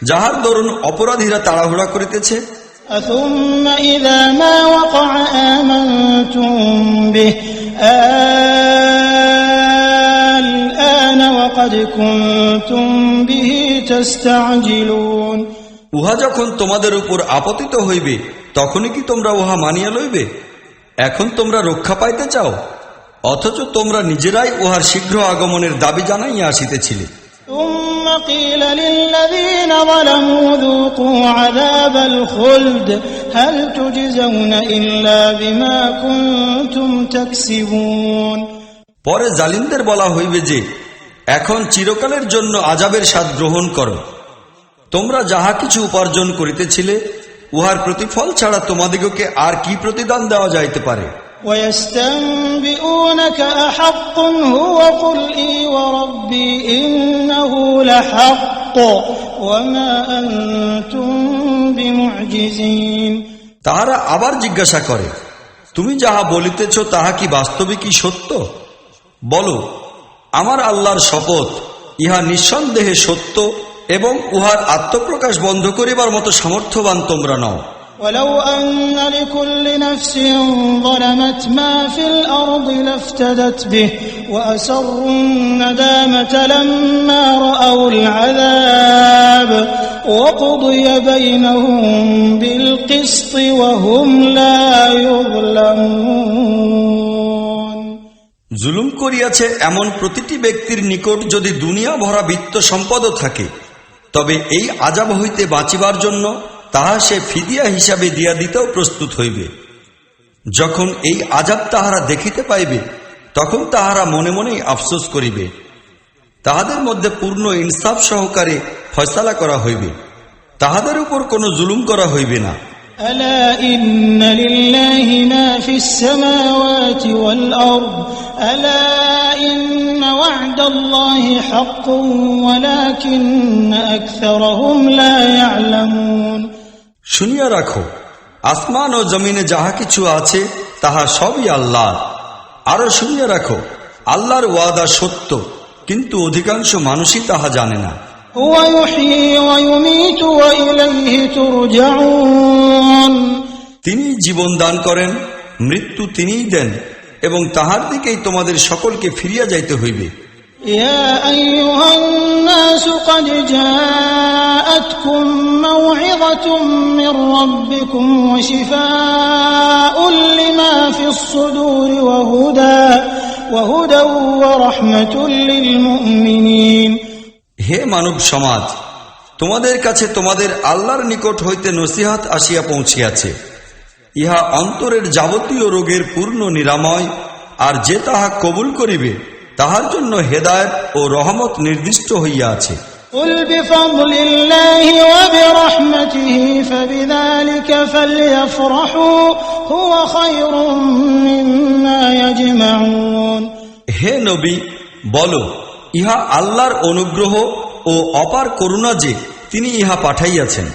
যাহার দরুন অপরাধীরা তাড়াহুড়া করিতেছে? ثم إذا ما وقع آمنتم به الآن وقد كنتم به تستعجلون উহা যখন তোমাদের উপর আপতিত হইবে তখনই কি তোমরা উহা মানিয়া লইবে? এখন তোমরা রক্ষা পাইতে চাও, অথচ তোমরা নিজেরাই উহার শীঘ্র আগমনের দাবি জানাইয়া আসিতেছিলে। ثم قيل للذين ظلموا ذوقوا عذاب الخلد هل تجزون إلا بما كنتم تكسبون পরে জালিমদের বলা হইবে যে এখন চিরকালের জন্য আযাবের স্বাদ গ্রহণ করো, তোমরা যাহা কিছু উপার্জন করিতেছিলে উহার প্রতিফল ছাড়া তোমাদিগকে আর কি প্রতিদান দেওয়া যাইতে পারে? ويستنبئونك أحق هو قل إي وربي إنه لحق وما أنتم بمعجزين তাহারা আবার জিজ্ঞাসা করে, তুমি যাহা বলিতেছ তাহা কি বাস্তবিকই সত্য? বলো, আমার আল্লাহর শপথ, ইহা নিঃসন্দেহে সত্য এবং উহার আত্মপ্রকাশ বন্ধ করিবার মতো সামর্থ্যবান তোমরা নও। ولو أن لكل نفس ظلمت ما في الأرض لافتدت به وأسروا الندامة لما رأوا العذاب وقضي بينهم بالقسط وهم لا يظلمون জুলুম করিয়াছে এমন প্রতিটি ব্যক্তির নিকট যদি দুনিয়া ভরা বিত্ত সম্পদও থাকে, তবে এই আযাব হইতে বাঁচিবার জন্য তাহা সে ফিদিয়া হিসাবে দিয়া দিতেও প্রস্তুত হইবে। যখন এই আযাব তাহারা দেখিতে পাইবে তখন তাহারা মনে মনেই আফসোস করিবে। তাহাদের মধ্যে পূর্ণ ইনসাফ সহকারে ফয়সালা করা হইবে, তাহাদের উপর কোনো জুলুম করা হইবে না। ألا إن لله ما في السماوات والأرض ألا إن وعد الله حق ولكن أكثرهم لا يعلمون শুনিয়া রাখো, আসমান ও জমিনে যাহা কিছু আছে তাহা সবই আল্লাহ। আরো শুনিয়া রাখো, আল্লাহর ওয়াদা সত্য, কিন্তু অধিকাংশ মানুষই তাহা জানে না। هو يحيي ويميت وإليه ترجعون তিনি জীবন দান করেন, মৃত্যু তিনিই দেন এবং তাহার দিকেই তোমাদের সকলকে ফিরিয়া যাইতে হইবে। يا أيها الناس قد جاءتكم موعظة من ربكم وشفاء لما في الصدور وهدى ورحمة للمؤمنين হে মানব সমাজ, তোমাদের কাছে তোমাদের আল্লাহর নিকট হইতে নসিহত আসিয়া পৌঁছিয়াছে। ইহা অন্তরের যাবতীয় রোগের পূর্ণ নিরাময়, আর যে তাহা কবুল করিবে তাহার জন্য হেদায়েত ও রহমত নির্দিষ্ট হইয়া আছে। قل بفضل الله وبرحمته فبذلك فليفرحوا هو خير مما يجمعون হে নবী, বলো, ইহা আল্লাহর অনুগ্রহ ও অপার করুণা যে তিনি ইহা পাঠাইয়াছেন,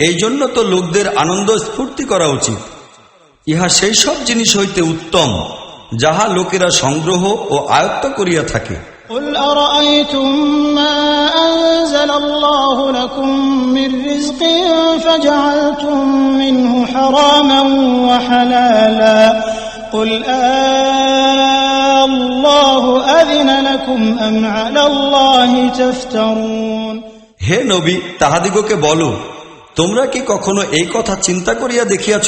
এই জন্য তো লোকদের আনন্দ স্ফূর্তি করা উচিত। ইহা সেই সব জিনিস হইতে উত্তম যাহা লোকেরা সংগ্রহ ও আয়ত্ত করিয়া থাকে। قل أرأيتم ما أنزل الله لكم من رزق فجعلتم منه حراما وحلالا قل الله أذن لكم أم على الله تفترون হে নবী, তাহাদিগকে বলো, তোমরা কি কখনো এই কথা চিন্তা করিয়া দেখিয়াছ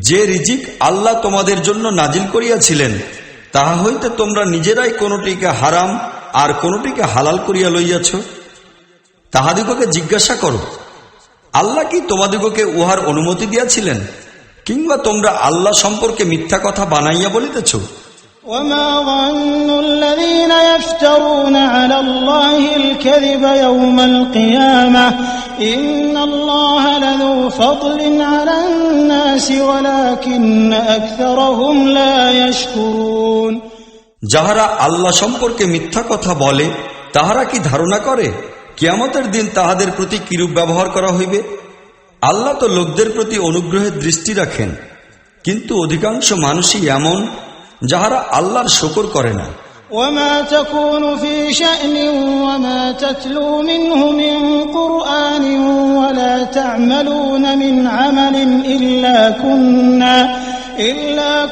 যে রিজিক আল্লাহ তোমাদের জন্য নাজিল করিয়াছিলেন তাহা হইতে তোমরা নিজেরাই কোনটিকে হারাম আর কোনটিকে হালাল করিয়া লইয়াছ? তাহাদিগকে জিজ্ঞাসা করো, আল্লাহ কি তোমাদিগকে উহার অনুমতি দিয়াছিলেন, কিংবা তোমরা আল্লাহ সম্পর্কে মিথ্যা কথা বানাইয়া বলিতেছ? وما ظن الذين يفترون على الله الكذب يوم القيامة إن الله لذو فضل على الناس ولكن أكثرهم لا يشكرون। যাহারা আল্লাহ সম্পর্কে মিথ্যা কথা বলে তাহারা কি ধারণা করে কিয়ামতের দিন তাহাদের প্রতি কিরূপ ব্যবহার করা হইবে? আল্লাহ তো লোকদের প্রতি অনুগ্রহের দৃষ্টি রাখেন, কিন্তু অধিকাংশ মানুষই এমন যাহারা আল্লাহর শুকর করে না। وما تكون في شأن وما تتلو منه من قرآن ولا تعملون من عمل إلا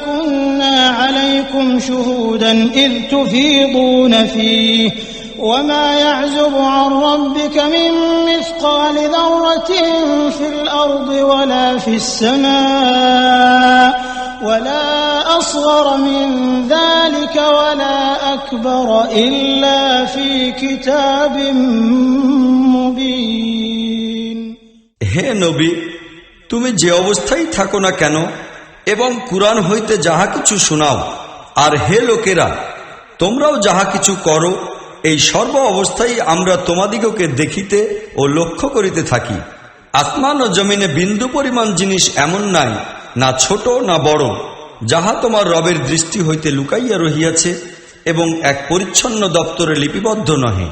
كنا عليكم شهودا إذ تفيضون فيه وما يعزب عن ربك من مثقال ذرة في الأرض ولا في السماء ولا أصغر من ذلك ولا أكبر إلا في كتاب مبين। হে নবী, তুমি যে অবস্থায় থাকো না কেন এবং কুরআন হইতে যাহা কিছু শোনাও, আর হে লোকেরা, তোমরাও যাহা কিছু করো, এই সর্ব অবস্থায় আমরা তোমাদিগকে দেখিতে ও লক্ষ্য করিতে থাকি। আসমান ও জমিনে বিন্দু পরিমাণ জিনিস এমন নাই, না ছোট না বড়, যাহা তোমার রবের দৃষ্টি হইতে লুকাইয়া রহিয়াছে এবং এক পরিচ্ছন্ন দপ্তরে লিপিবদ্ধ নহে।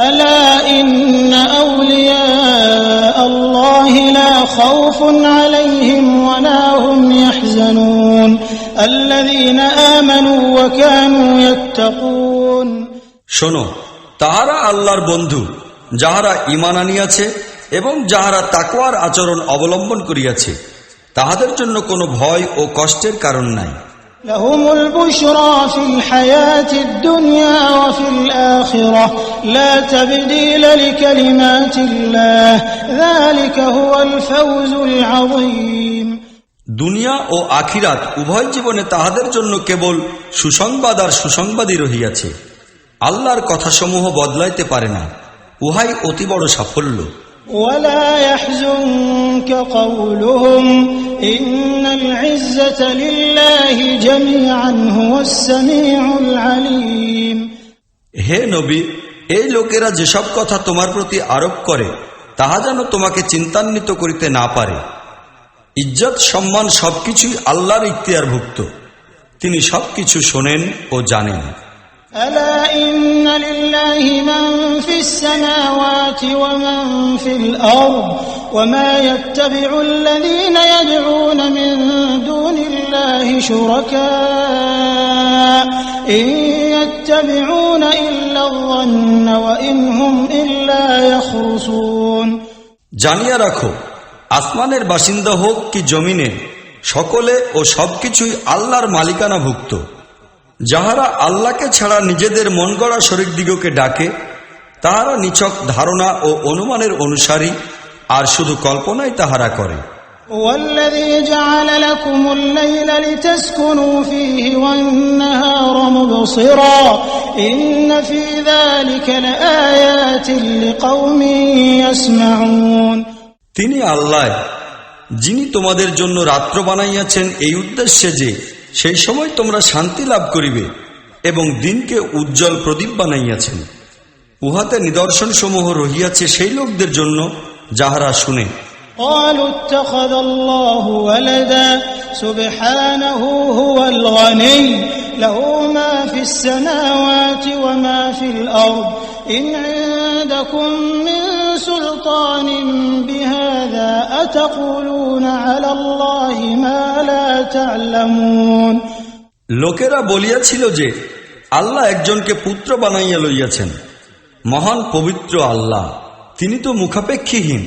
ألا إن أولياء الله لا خوف عليهم ولا هم يحزنون الذين آمنوا وكانوا يتقون। শোনো, তাহারা আল্লাহর বন্ধু, যাহারা ঈমান আনিয়াছে এবং যাহারা তাকওয়ার আচরণ অবলম্বন করিয়াছে, তাহাদের জন্য কোনো ভয় ও কষ্টের কারণ নাই। لهم البشرى في الحياة الدنيا وفي الآخرة لا تبديل لكلمات الله ذلك هو الفوز العظيم। দুনিয়া ও আখিরাত উভয় জীবনে তাহাদের জন্য কেবল সুসংবাদ আর সুসংবাদই রহিয়াছে। আল্লাহর কথাসমূহ বদলাইতে পারে না, উহাই অতি বড় সাফল্য। ولا يحزنك قولهم إن العزة لله جميعا هو السميع العليم। হে নবী, এই লোকেরা যেসব কথা তোমার প্রতি আরোপ করে তাহা যেন তোমাকে চিন্তান্বিত করিতে না পারে। ইজ্জত সম্মান সবকিছুই আল্লাহর ইখতিয়ারভুক্ত, তিনি সবকিছু শোনেন ও জানেন। ألا إن لله من في السماوات ومن في الأرض وما يتبع الذين يدعون من دون الله شركاء إن يتبعون إلا الظن وإن هم إلا يخرصون। জানিয়া রাখো, আসমানের বাসিন্দা হোক কি জমিনে, সকলে ও সবকিছুই আল্লাহর মালিকানাভুক্ত। যাহারা আল্লাহকে ছাড়া নিজেদের মন গড়া শরীক দিগকে ডাকে, তাহারা নিছক ধারণা ও অনুমানের অনুসারী, আর শুধু কল্পনাই তাহারা করে। والذي جعل لكم الليل لتسكنوا فيه والنهار مبصرا إن في ذلك لآيات لقوم يسمعون। তিনি আল্লাহ, যিনি তোমাদের জন্য রাত্র বানাইয়াছেন এই উদ্দেশ্যে যে সেই সময় তোমরা শান্তি লাভ করিবে, এবং দিনকে উজ্জ্বল প্রদীপ বানাইয়াছেন। উহাতে নিদর্শন সমূহ রহিয়াছে সেই লোকদের জন্য যাহারা শুনে। قالوا اتخذ الله ولدا سبحانه هو الغني له ما في السماوات وما في الأرض إن عندكم من سلطان بهذا أتقولون على الله ما لا تعلمون। লোকেরা বলিয়াছিল যে আল্লাহ একজনকে পুত্র বানাইয়া লইয়াছেন। মহান পবিত্র আল্লাহ, তিনি তো মুখাপেক্ষীহীন।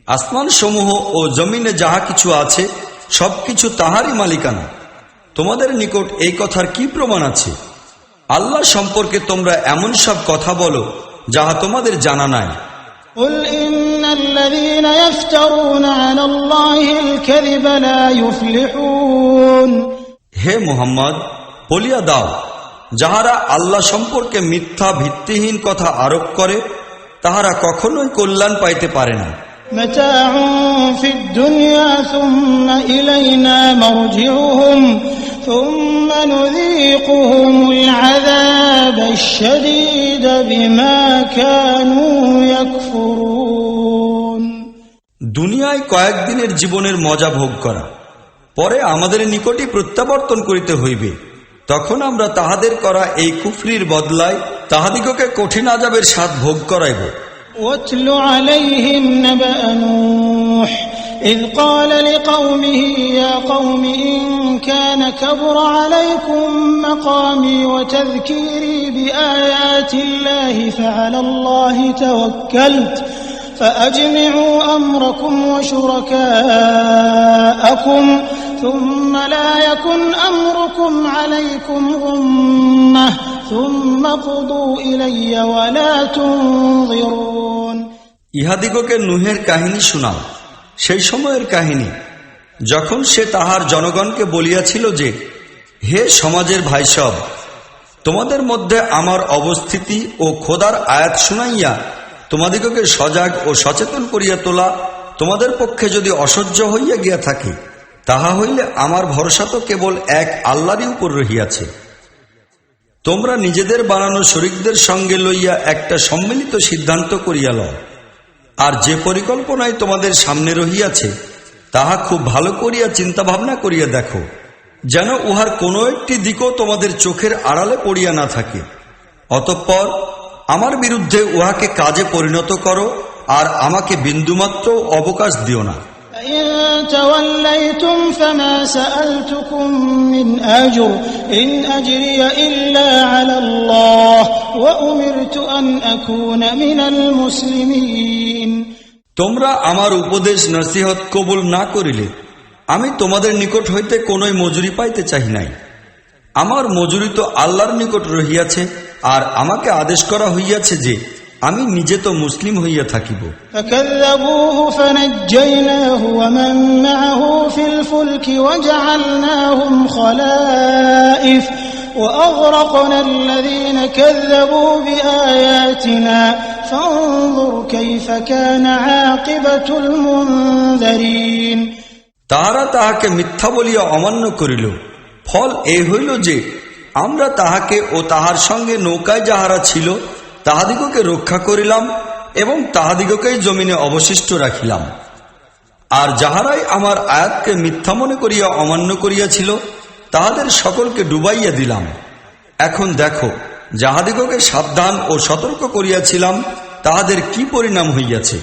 আসমান সমূহ ও জমিনে যাহা কিছু আছে সবকিছু তাহারই মালিকানা। তোমাদের নিকট এই কথার কি প্রমাণ আছে? আল্লাহ সম্পর্কে তোমরা এমন সব কথা বলো যাহা তোমাদের জানা নাই। قل إن الذين يفترون على الله الكذب لا يفلحون। হে মুহাম্মদ, বলিয়া দাও, যাহারা আল্লাহ সম্পর্কে মিথ্যা ভিত্তিহীন কথা আরোপ করে তাহারা কখনোই কল্যাণ পাইতে পারে না। متاع في الدنيا ثم إلينا مرجعهم ثم نذيقهم العذاب الشديد بما كانوا يكفرون দুনিয়ায় কয়েকদিনের জীবনের মজা ভোগ করা, পরে আমাদের নিকটই প্রত্যাবর্তন করিতে হইবে। তখন আমরা তাহাদের করা এই কুফরির বদলায় তাহাদিগকে কঠিন আযাবের স্বাদ ভোগ করাইব। واتل عليهم نبأ نوح إذ قال لقومه يا قوم إن كان كبر عليكم مقامي وتذكيري بآيات الله فعلى الله توكلت فأجمعوا أمركم وشركاءكم ثم لا يكن أمركم عليكم غمة ثم قضوا إلي ولا تنظرون ইহাদিগকে নূহের কাহিনী শোনাও, সেই সময়ের কাহিনী যখন সে তাহার জনগণকে বলিয়াছিল যে, হে সমাজের ভাইসব, তোমাদের মধ্যে আমার অবস্থিতি ও খোদার আয়াত শুনাইয়া তোমাদিগকে সজাগ ও সচেতন করিয়া তোলা তোমাদের পক্ষে যদি অসহ্য হইয়া গিয়া থাকে, তাহা হইলে আমার ভরসা তো কেবল এক আল্লাহরই উপর রহিয়াছে। তোমরা নিজেদের বানানো শরীকদের সঙ্গে লইয়া একটা সম্মিলিত সিদ্ধান্ত করিয়া লও, আর যে পরিকল্পনায় তোমাদের সামনে রহিয়াছে তাহা খুব ভালো করিয়া চিন্তা ভাবনা করিয়া দেখো, যেন উহার কোনো একটি দিকও তোমাদের চোখের আড়ালে পড়িয়া না থাকে। অতঃপর আমার বিরুদ্ধে উহাকে কাজে পরিণত করো, আর আমাকে বিন্দুমাত্র অবকাশ দিও না। إن توليتم فما سألتكم من أجر إن أجري إلا على الله وأمرت أن أكون من المسلمين তোমরা আমার উপদেশ নসিহত কবুল না করিলে আমি তোমাদের নিকট হইতে কোনোই মজুরি পাইতে চাহি নাই। আমার মজুরি তো আল্লাহর নিকট রহিয়াছে, আর আমাকে আদেশ করা হইয়াছে যে আমি নিজে তো মুসলিম হইয়া থাকিব। فكذبوه فنجيناه ومن معه في الفلك وجعلناهم خلائف وأغرقنا الذين كذبوا بآياتنا فانظر كيف كان عاقبة المنذرين তাহারা তাহাকে মিথ্যা বলিয়া অমান্য করিল, ফল এই হইল যে আমরা তাহাকে ও তাহার সঙ্গে নৌকায় যাহারা ছিল তাহাদিগকে রক্ষা করিলাম এবং তাহাদিগকেই জমিনে অবশিষ্ট রাখিলাম। আর যাহারাই আমার আয়াতকে মিথ্যা মনে করিয়া অমান্য করিয়াছিল তাহাদের সকলকে ডুবাইয়া দিলাম। এখন দেখো, যাহাদিগকে সাবধান ও সতর্ক করিয়াছিলাম তাহাদের কি পরিণাম হইয়াছে।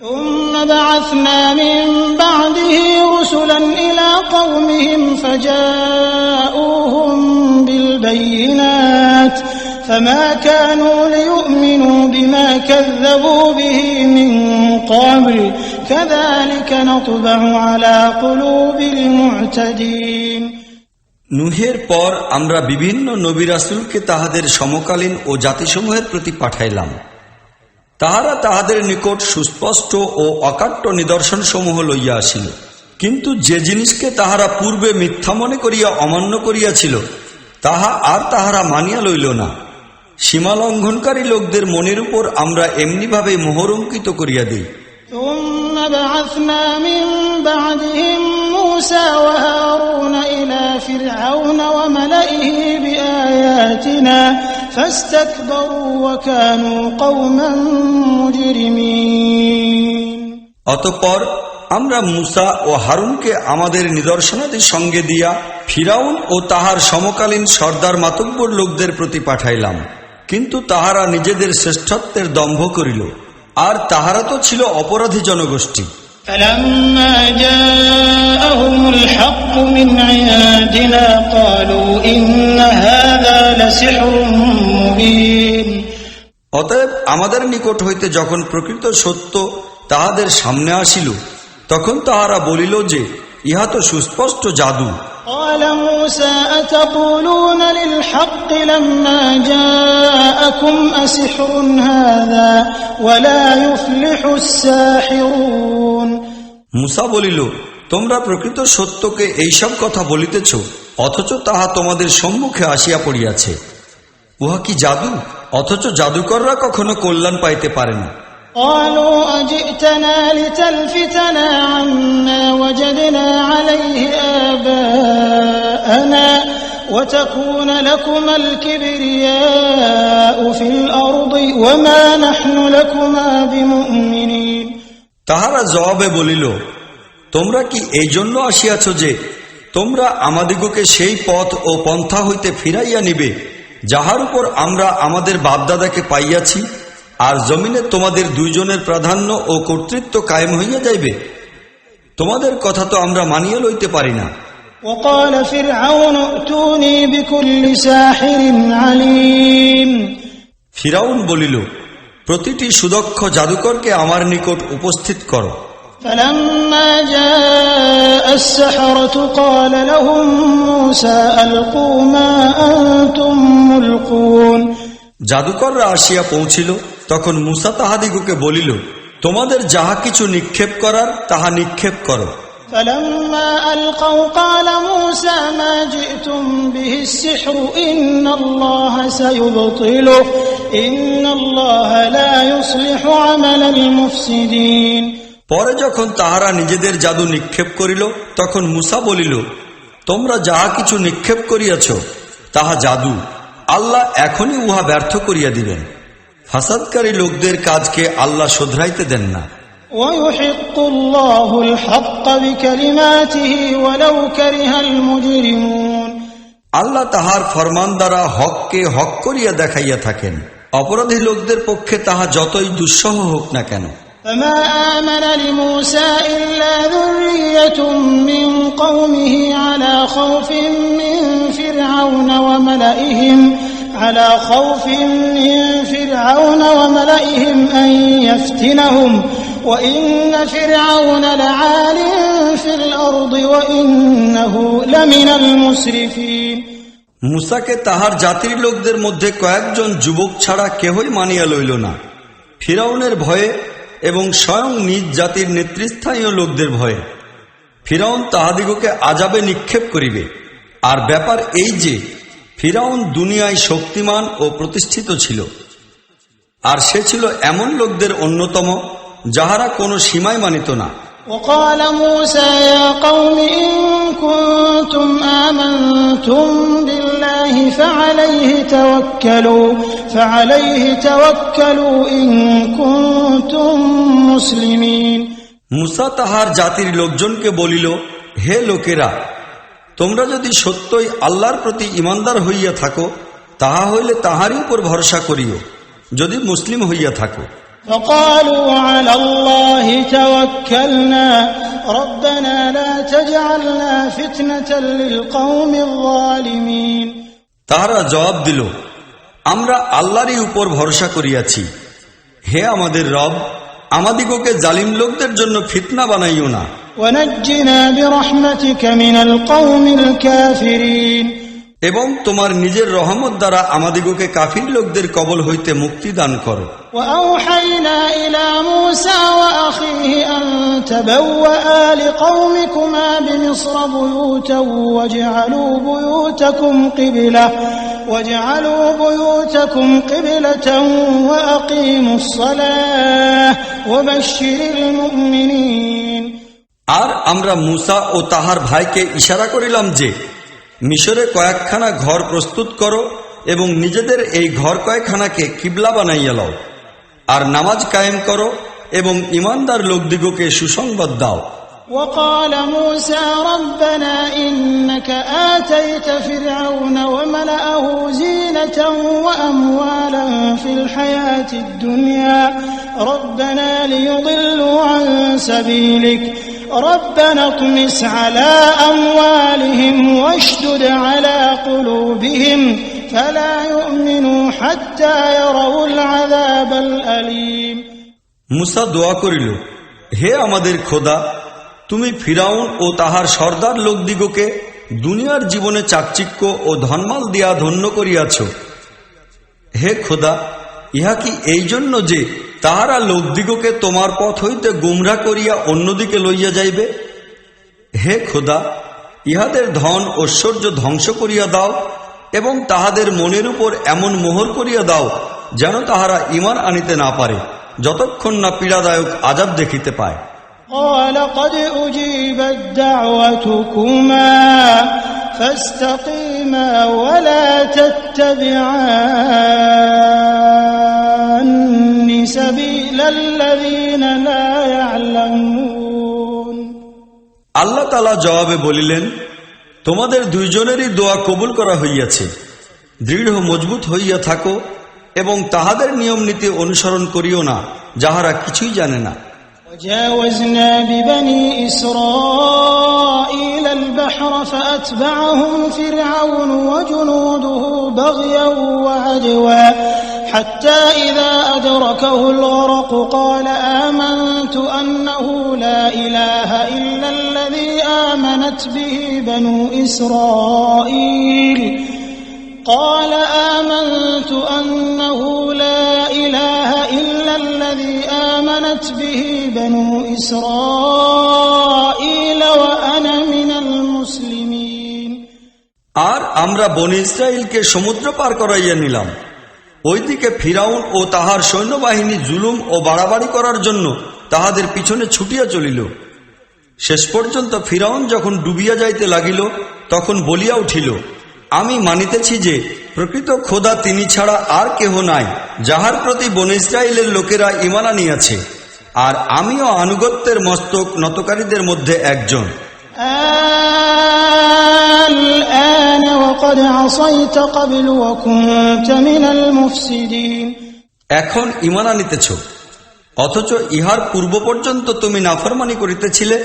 ثم بعثنا من بعده رسلا إلى قومهم فجاءوهم بالبينات فما كانوا ليؤمنوا بما كذبوا به من قبل كذلك نطبع على قلوب المعتدين নূহের পর আমরা বিভিন্ন নবী রাসূলকে তাহাদের সমকালীন ও জাতিসমূহের প্রতি পাঠাইলাম। তাহারা তাহাদের নিকট সুস্পষ্ট ও অকাট্য নিদর্শন সমূহ লইয়া আসিল, কিন্তু যে জিনিসকে তাহারা পূর্বে মিথ্যা মনে করিয়া অমান্য করিয়াছিল তাহা আর তাহারা মানিয়া লইল না। সীমালঙ্ঘনকারী লোকদের মনের উপর আমরা এমনিভাবে মোহর অঙ্কিত করিয়া দিই। ثم بعثنا من بعدهم موسى وهارون إلى فرعون وملئه بآياتنا فاستكبروا وكانوا قوما مجرمين অতঃপর আমরা মূসা ও হারুনকে আমাদের নিদর্শনাদি সঙ্গে দিয়া ফিরাউন ও তাহার সমকালীন সর্দার মাতব্বর লোকদের প্রতি পাঠাইলাম, কিন্তু তাহারা নিজেদের শ্রেষ্ঠত্বের দম্ভ করিল, আর তাহারা তো ছিল অপরাধী জনগোষ্ঠী। فلما جاءهم الحق من عندنا قالوا إن هذا لسحر مبين অতএব আমাদের নিকট হইতে যখন প্রকৃত সত্য তাহাদের সামনে আসিল তখন তাহারা বলিল যে ইহা তো সুস্পষ্ট জাদু। قال موسى أتقولون للحق لما جاءكم أسحر هذا ولا يفلح الساحرون মূসা বলিল, তোমরা প্রকৃত সত্যকে এইসব কথা বলিতেছ, অথচ তাহা তোমাদের সম্মুখে আসিয়া পড়িয়াছে। উহা কি জাদু? অথচ জাদুকররা কখনো কল্যাণ পাইতে পারে না। قالوا أجئتنا جئتنا لتلفتنا عما وجدنا عليه آباءنا وتكون لكما الكبرياء في الأرض وما نحن لكما بمؤمنين। তাহারা জবাবে বলিল, তোমরা কি এই জন্য আসিয়াছ যে তোমরা আমাদিগকে সেই পথ ও পন্থা হইতে ফিরাইয়া নিবে যাহার উপর আমরা আমাদের বাপদাদাকে পাইয়াছি, আর জমিনে তোমাদের দুইজনের প্রাধান্য ও কর্তৃত্ব কায়েম হইয়া যাইবে? তোমাদের কথা তো আমরা মানিয়া লইতে পারি না। وقال فرعون ائتوني بكل ساحر عليم। ফিরাউন বলিল, প্রতিটি সুদক্ষ জাদুকরকে আমার নিকট উপস্থিত করো। فلما جاء السحرة قال لهم موسى ألقوا ما أنتم ملقون। জাদুকররা আসিয়া পৌঁছিল, তখন মুসা তাহাদিগকে বলিল, তোমাদের যাহা কিছু নিক্ষেপ করার তাহা নিক্ষেপ করো। فلما ألقوا قال موسى ما جئتم به السحر إن الله سيبطله إن الله لا يصلح عمل المفسدين। পরে যখন তাহারা নিজেদের জাদু নিক্ষেপ করিল, তখন মুসা বলিল, তোমরা যাহা কিছু নিক্ষেপ করিয়াছ তাহা জাদু, আল্লাহ এখনই উহা ব্যর্থ করিয়া দিবেন। ফাসাদকারী লোকদের কাজকে আল্লাহ শোধরাইতে দেন না। ويحق الله الحق بكلماته ولو كره المجرمون। আল্লাহ তাহার ফরমান দ্বারা হককে হক করিয়া দেখাইয়া থাকেন, অপরাধী লোকদের পক্ষে তাহা যতই দুঃসহ হোক না কেন। فما آمن لموسى إلا ذرية من قومه على خوف من فرعون وملئهم أن يفتنهم وإن فرعون لعال في الأرض وإنه لمن المسرفين। মুসাকে তাহার জাতির লোকদের মধ্যে কয়েকজন যুবক ছাড়া কেহই মানিয়া লইল না, ফিরাউনের ভয়ে এবং স্বয়ং নিজ জাতির নেতৃস্থানীয় লোকদের ভয়ে। ফিরাউন তাহাদিগকে আযাবে নিক্ষেপ করিবে। আর ব্যাপার এই যে ফিরাউন দুনিয়ায় শক্তিমান ও প্রতিষ্ঠিত ছিল, আর সে ছিল এমন লোকদের অন্যতম যাহারা কোনো সীমাই মানিত না। وقال موسى يا قوم إن كنتم آمنتم بالله فعليه توكلوا إن كنتم مسلمين। মুসা তাহার জাতির লোকজনকে বলিল, হে লোকেরা, তোমরা যদি সত্যই আল্লাহর প্রতি ঈমানদার হইয়া থাকো, তাহা হইলে তাহারই উপর ভরসা করিও, যদি মুসলিম হইয়া থাকো। فقالوا على الله توكلنا ربنا لا تجعلنا فتنة للقوم الظالمين। তাহারা জবাব দিল, আমরা আল্লাহরই উপর ভরসা করিয়াছি, হে আমাদের রব, আমাদিগকে জালিম লোকদের জন্য ফিতনা বানাইও না। ونجنا برحمتك من القوم الكافرين। এবং তোমার নিজের রহমত দ্বারা আমাদিগকে কাফির লোকদের কবল হইতে মুক্তি দান করো। وأوحينا إلى موسى وأخيه أن تبوأ لقومكما بمصر بيوتا واجعلوا بيوتكم قبلة وأقيموا الصلاة وبشر المؤمنين। আর আমরা মুসা ও তাহার ভাইকে ইশারা করিলাম যে মিশরে কয়েকখানা ঘর প্রস্তুত করো এবং নিজেদের এই ঘর কয়েকখানাকে কিবলা বানাইয়া লও, আর নামাজ কায়েম করো এবং ঈমানদার লোকদিগকে সুসংবাদ দাও। وقال موسى ربنا إنك آتيت فرعون وملأه زينة وأموالا في الحياة الدنيا ربنا ليضلوا عن سبيلك ربنا اطمس على أموالهم واشدد على قلوبهم فلا يؤمنوا حتى يروا العذاب الأليم। মুসা দোয়া করিল, হে আমাদের খোদা, তুমি ফিরাউন ও তাহার সর্দার লোকদিগকে দুনিয়ার জীবনে চাকচিক্য ও ধনমাল দিয়া ধন্য করিয়াছ। হে খোদা, ইহা কি এই জন্য যে তাহারা লোকদিগকে তোমার পথ হইতে গুমরা করিয়া অন্যদিকে লইয়া যাইবে? হে খোদা, ইহাদের ধন ঐশ্বর্য ধ্বংস করিয়া দাও এবং তাহাদের মনের উপর এমন মোহর করিয়া দাও যেন তাহারা ঈমান আনিতে না পারে, যতক্ষণ না পীড়াদায়ক আযাব দেখিতে পায়। قال قد أجيبت دعوتكما فاستقيما ولا تتبعان سبيل الذين لا يعلمون। আল্লাহ তাআলা জবাবে বলিলেন, তোমাদের দুইজনেরই দোয়া কবুল করা হইয়াছে। দৃঢ় মজবুত হইয়া থাকো এবং তাহাদের নিয়ম নীতি অনুসরণ করিও না যাহারা কিছুই জানে না। وجاوزنا ببني إسرائيل البحر فأتبعهم فرعون وجنوده بغيا وعدوا حتى إذا أدركه الغرق قال آمنت أنه لا إله إلا الذي آمنت به بنو إسرائيل قال آمنت أنه لا إله إلا الذي آمنت به بنو إسرائيل وأنا من المسلمين। আর আমরা বনী ইসরাইলকে সমুদ্র পার করাইয়া নিলাম। ওইদিকে ফিরাউন ও তাহার সৈন্যবাহিনী জুলুম ও বাড়াবাড়ি করার জন্য তাহাদের পিছনে ছুটিয়া চলিল। শেষ পর্যন্ত ফিরাউন যখন ডুবিয়া যাইতে লাগিল তখন বলিয়া উঠিল, আমি মানিতেছি যে প্রকৃত খোদা তিনি ছাড়া আর কেহ নাই, যাহার প্রতি বনী ইসরাইলের লোকেরা ঈমান আনিয়াছে, আর আমিও আনুগত্যের মস্তক নতকারীদের মধ্যে একজন। الآن وقد عصيت قبل وكنت من المفسدين। এখন ঈমান আনিতেছ, অথচ ইহার পূর্ব পর্যন্ত তুমি নাফরমানি করিতেছিলে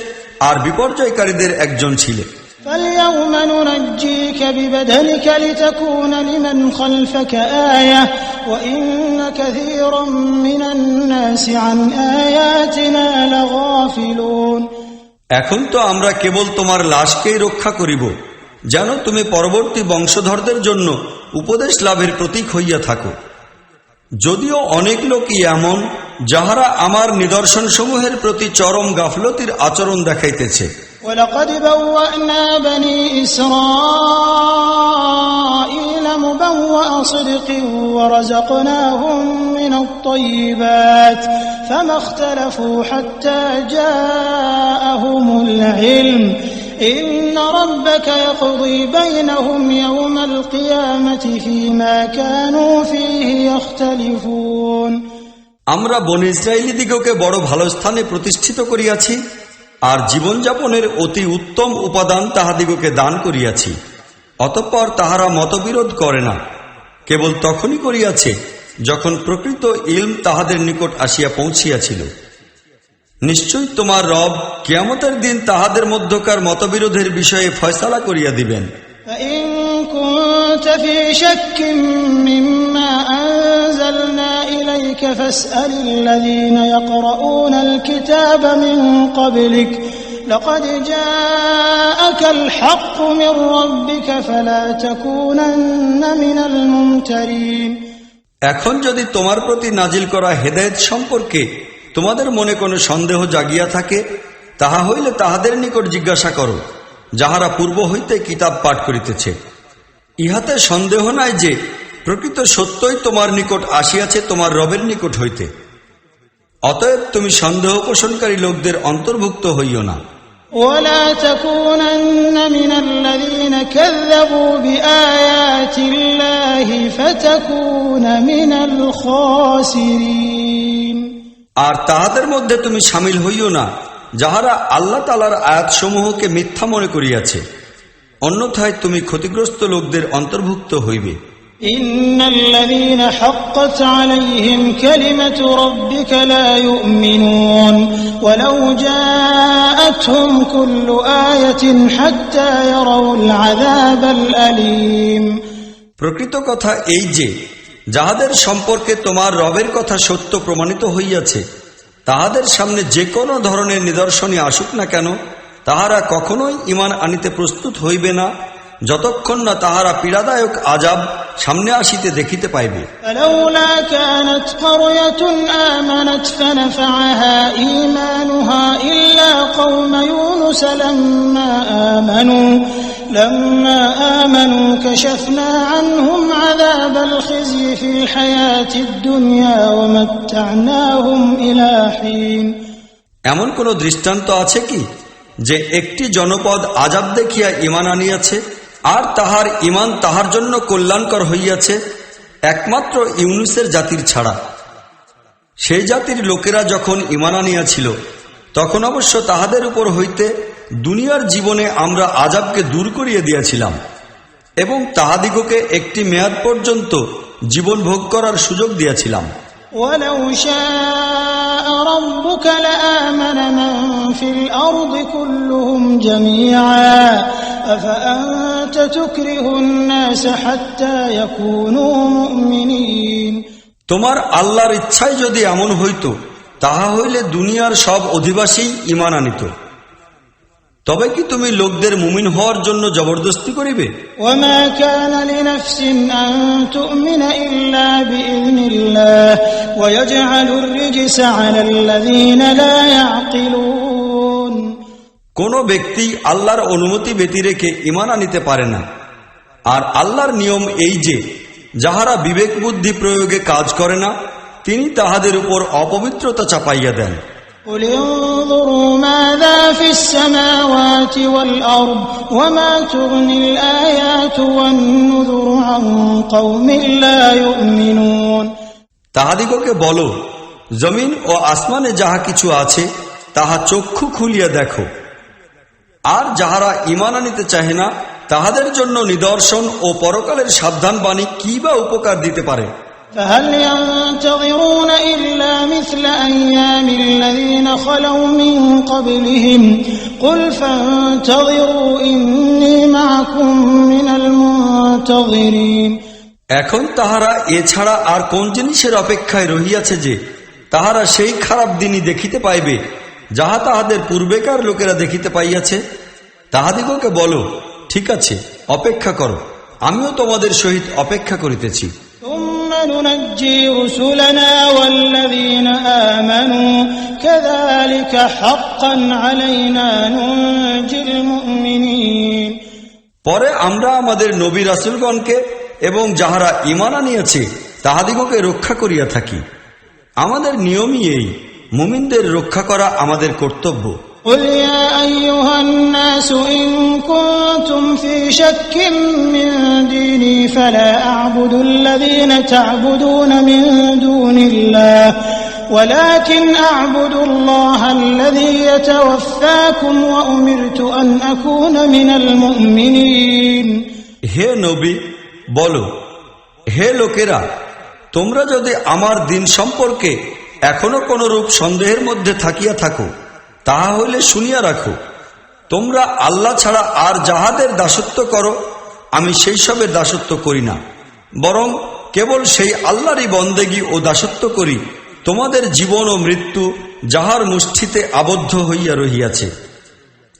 আর বিপর্যয়কারীদের একজন ছিলে। فاليوم ننجيك ببدنك لتكون لمن خلفك آية وإن كثيرا من الناس عن آياتنا لغافلون। এখন তো আমরা কেবল তোমার লাশকেই রক্ষা করিব, যেন তুমি পরবর্তী বংশধরদের জন্য উপদেশ লাভের প্রতীক হইয়া থাকো। যদিও অনেক লোকই এমন যাহারা আমার নিদর্শনসমূহের প্রতি চরম গাফলতির আচরণ দেখাইতেছে। ولقد بوأنا بني إسرائيل مبوأ صدق ورزقناهم من الطيبات فما اختلفوا حتى جاءهم العلم إن ربك يقضي بينهم يوم القيامة فيما كانوا فيه يختلفون। আমরা বনী ইসরায়েলী দিগকে বড় ভালো স্থানে প্রতিষ্ঠিত করিয়াছি আর জীবনযাপনের অতি উত্তম উপাদান তাহাদিগকে দান করিয়াছি। অতঃপর তাহারা মতবিরোধ করে না, কেবল তখনই করিয়াছে যখন প্রকৃত ইলম তাহাদের নিকট আসিয়া পৌঁছিয়াছিল। নিশ্চয়ই তোমার রব কিয়ামতের দিন তাহাদের মধ্যকার মতবিরোধের বিষয়ে ফয়সালা করিয়া দিবেন। فإن كنت في شك مما أنزلنا إليك فاسأل الذين يقرؤون الكتاب من قبلك لقد جاءك الحق من ربك فلا تكونن من الممترين। এখন যদি তোমার প্রতি নাজিল করা হেদায়েত সম্পর্কে তোমাদের মনে কোনো সন্দেহ জাগিয়া থাকে, তাহা হইলে তাহাদের নিকট জিজ্ঞাসা করো যাহারা পূর্ব হইতে কিতাব পাঠ করিতেছে। ইহাতে সন্দেহ নাই যে প্রকৃত সত্যই তোমার নিকট আসিয়াছে তোমার রবের নিকট হইতে। অতএব তুমি সন্দেহ পোষণকারী লোকদের অন্তর্ভুক্ত হইও না। ولا تكونن من الذين كذبوا بآيات الله فتكون من الخاسرين। আর তাহাদের মধ্যে তুমি শামিল হইও না যাহারা আল্লাহ তাআলার আয়াতসমূহকে মিথ্যা মনে করিয়াছে, অন্যথায় তুমি ক্ষতিগ্রস্ত লোকদের অন্তর্ভুক্ত হইবে। إن الذين حقت عليهم كلمة ربك لا يؤمنون ولو جاءتهم كل آية حتى يروا العذاب الأليم। প্রকৃত কথা এই যে যাহাদের সম্পর্কে তোমার রবের কথা সত্য প্রমাণিত হইয়াছে, তাহাদের সামনে যে কোনো ধরনের নিদর্শনই আসুক না কেন, তাহারা কখনোই ঈমান আনিতে প্রস্তুত হইবে না যতক্ষণ না তাহারা পীড়াদায়ক আযাব সামনে আসিতে দেখিতে পাইবে। فلولا كانت قرية آمنت فنفعها إيمانها إلا قوم يونس لما آمنوا لما آمنوا كشفنا عنهم عذاب الخزي في الحياة الدنيا ومتعناهم إلى حين। এমন কোন দৃষ্টান্ত আছে কি যে একটি জনপদ আযাব দেখিয়া ঈমান আনিয়াছে আর তাহার ঈমান তাহার জন্য কল্যাণকর হইয়াছে, একমাত্র ইউনুসের জাতির ছাড়া। সেই জাতির লোকেরা যখন ঈমান আনিয়াছিল তখন অবশ্য তাহাদের উপর হইতে দুনিয়ার জীবনে আমরা আযাবকে দূর করিয়া দিয়াছিলাম এবং তাহাদিগকে একটি মেয়াদ পর্যন্ত জীবন ভোগ করার সুযোগ দিয়াছিলাম। وَلَوْ شَاءَ رَبُّكَ لَآمَنَ مَن فِي الْأَرْضِ كُلُّهُمْ جَمِيعًا أَفَأَنتَ تُكْرِهُ النَّاسَ حَتَّى يَكُونُوا مُؤْمِنِينَ। তোমার আল্লাহর ইচ্ছায় যদি এমন হইত তাহা হইলে দুনিয়ার সব অধিবাসী ঈমান আনিত। তবে কি তুমি লোকদের মুমিন হওয়ার জন্য জবরদস্তি করিবে? وَمَا كَانَ لِنَفْسٍ أَن تُؤْمِنَ إِلَّا بِإِذْنِ اللَّهِ وَيَجْعَلُ الرِّجْسَ عَلَى الَّذِينَ لَا يَعْقِلُونَ। কোন ব্যক্তি আল্লাহর অনুমতি ব্যতি রেখে ঈমান আনিতে পারে না। আর আল্লাহর নিয়ম এই যে যাহারা বিবেক বুদ্ধি প্রয়োগে কাজ করে না তিনি তাহাদের উপর অপবিত্রতা চাপাইয়া দেন। قُلِ انظُرُوا مَاذَا فِي السَّمَاوَاتِ وَالْأَرْضِ وَمَا تُغْنِي الْآيَاتُ وَالنُّذُرُ عَن قَوْمٍ لَّا يُؤْمِنُونَ। তাহাদিগকে বলো, জমিন ও আসমানে যাহা কিছু আছে তাহা চক্ষু খুলিয়া দেখো। আর যাহারা ঈমান আনিতে চাহে না তাহাদের জন্য নিদর্শন ও পরকালের সাবধান বাণী কি বা উপকার দিতে পারে? فهل ينتظرون إلا مثل أيام الذين خلوا من قبلهم قل فانتظروا إني معكم من المنتظرين। এখন তাহারা এছাড়া আর কোন জিনিসের অপেক্ষায় রহিয়াছে যে তাহারা সেই খারাপ দিনই দেখিতে পাইবে যাহা তাহাদের পূর্বেকার লোকেরা দেখিতে পাইয়াছে? তাহাদিগকে বলো, ঠিক আছে, অপেক্ষা করো, আমিও তোমাদের সহিত অপেক্ষা করিতেছি। ثم ننجي رسلنا والذين آمنوا كذلك حقا علينا ننجي المؤمنين। পরে আমরা আমাদের নবী রাসূলগণকে এবং যাহারা ঈমান আনিয়াছে তাহাদিগকে রক্ষা করিয়া থাকি। আমাদের নিয়মই এই, মুমিনদের রক্ষা করা আমাদের কর্তব্য। قل يا أيها الناس إن كنتم في شك من ديني فلا أعبد الذين تعبدون من دون الله ولكن أعبد الله الذي يتوفاكم وأمرت أن أكون من المؤمنين। হে নবী, বলো, হে লোকেরা, তোমরা যদি আমার দিন সম্পর্কে এখনো কোনরূপ সন্দেহের মধ্যে থাকিয়া থাকো তাহা হইলে শুনিয়া রাখো, তোমরা আল্লাহ ছাড়া আর যাহাদের দাসত্ব করো আমি সেই সবের দাসত্ব করি না, বরং কেবল সেই আল্লাহরই বন্দেগী ও দাসত্ব করি তোমাদের জীবন ও মৃত্যু যাহার মুষ্টিতে আবদ্ধ হইয়া রহিয়াছে।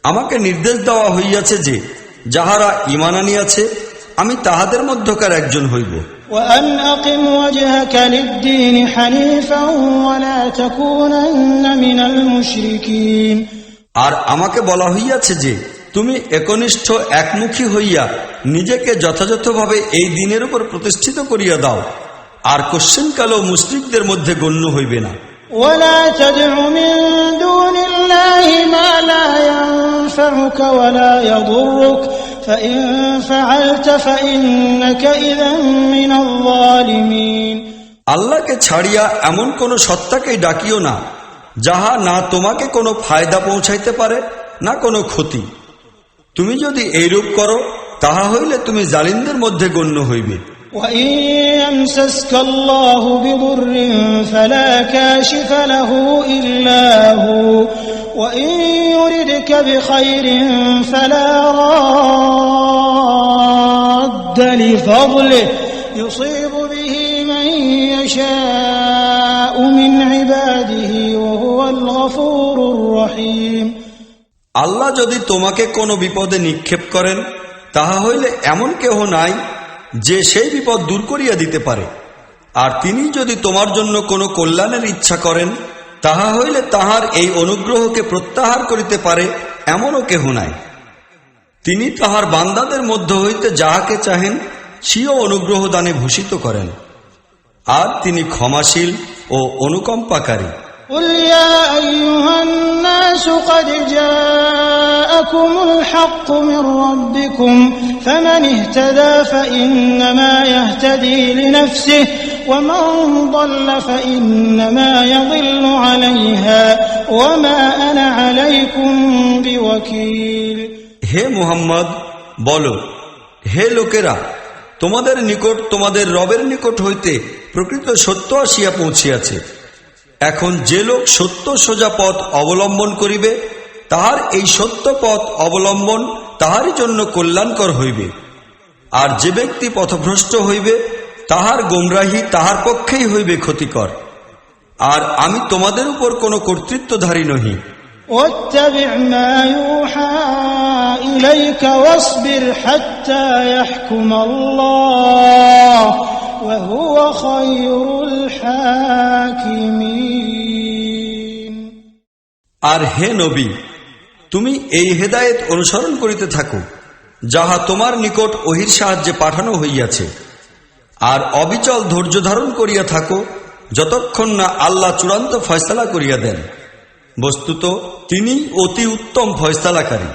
আমাকে নির্দেশ দেওয়া হইয়াছে যে যাহারা ঈমান আনিয়াছে আমি তাহাদের মধ্যকার একজন হইব। وأن أقم وجهك للدين حنيفا ولا تكونن من المشركين। আর আমাকে বলা হইয়াছে যে তুমি একনিষ্ঠ একমুখী হইয়া নিজেকে যথাযথভাবে এই দিনের উপর প্রতিষ্ঠিত করিয়া দাও, আর কোশ্চেনকালেও মুশরিকদের মধ্যে গণ্য হইবে না। ولا تدع من دون الله ما لا ينفعك ولا يضرك فإن فعلت فإنك إذا من الظالمين। আল্লাহকে ছাড়িয়া এমন কোন সত্তাকেই ডাকিও না যাহা না তোমাকে কোনো ফায়দা পৌঁছাইতে পারে না কোনো ক্ষতি। তুমি যদি এইরূপ করো তাহা হইলে তুমি জালিমদের মধ্যে গণ্য হইবে। وَإِن يَمْسَسْكَ اللَّهُ بِضُرٍّ فَلَا كَاشِفَ لَهُ إِلَّا هُوَ وَإِن يُرِدْكَ بِخَيْرٍ فَلَا رَادَّ لِفَضْلِهِ يُصِيبُ بِهِ مَن يَشَاءُ مِنْ عِبَادِهِ وَهُوَ الْغَفُورُ الرَّحِيمُ। আল্লাহ যদি তোমাকে কোনো বিপদে নিক্ষেপ করেন তাহা হইলে এমন কেহ নাই যে সেই বিপদ দূর করিয়া দিতে পারে, আর তিনি যদি তোমার জন্য কোনো কল্যাণের ইচ্ছা করেন তাহা হইলে তাহার এই অনুগ্রহকে প্রত্যাহার করিতে পারে এমনও কেহ নাই। তিনি তাহার বান্দাদের মধ্য হইতে যাহাকে চাহেন স্বীয় অনুগ্রহ দানে ভূষিত করেন, আর তিনি ক্ষমাশীল ও অনুকম্পাকারী। قل يا أيها الناس قد جاءكم الحق من ربكم فمن اهتدى فإنما يهتدي لنفسه ومن ضل فإنما يضل عليها وما أنا عليكم بوكيل। হে মুহাম্মদ, বলো, হে লোকেরা, তোমাদের নিকট তোমাদের রবের নিকট হইতে প্রকৃত সত্য আসিয়া পৌঁছিয়াছে। এখন যে লোক সত্য সোজা পথ অবলম্বন করিবে, তাহার এই সত্য পথ অবলম্বন তাহারই জন্য কল্যাণকর হইবে, আর যে ব্যক্তি পথভ্রষ্ট হইবে তাহার গোমরাহি তাহার পক্ষেই হইবে ক্ষতিকর। আর আমি তোমাদের উপর কোনো কর্তৃত্বধারী নহি। واتبع ما يوحى إليك واصبر حتى يحكم الله وهو خير الحاكمين। আর হে নবী, তুমি এই হেদায়েত অনুসরণ করিতে থাকো যাহা তোমার নিকট ওহির সাহায্যে পাঠানো হইয়াছে, আর অবিচল ধৈর্য ধারণ করিয়া থাকো যতক্ষণ না আল্লাহ চূড়ান্ত ফয়সালা করিয়া দেন। বস্তুত তিনি অতি উত্তম ফয়সালাকারী।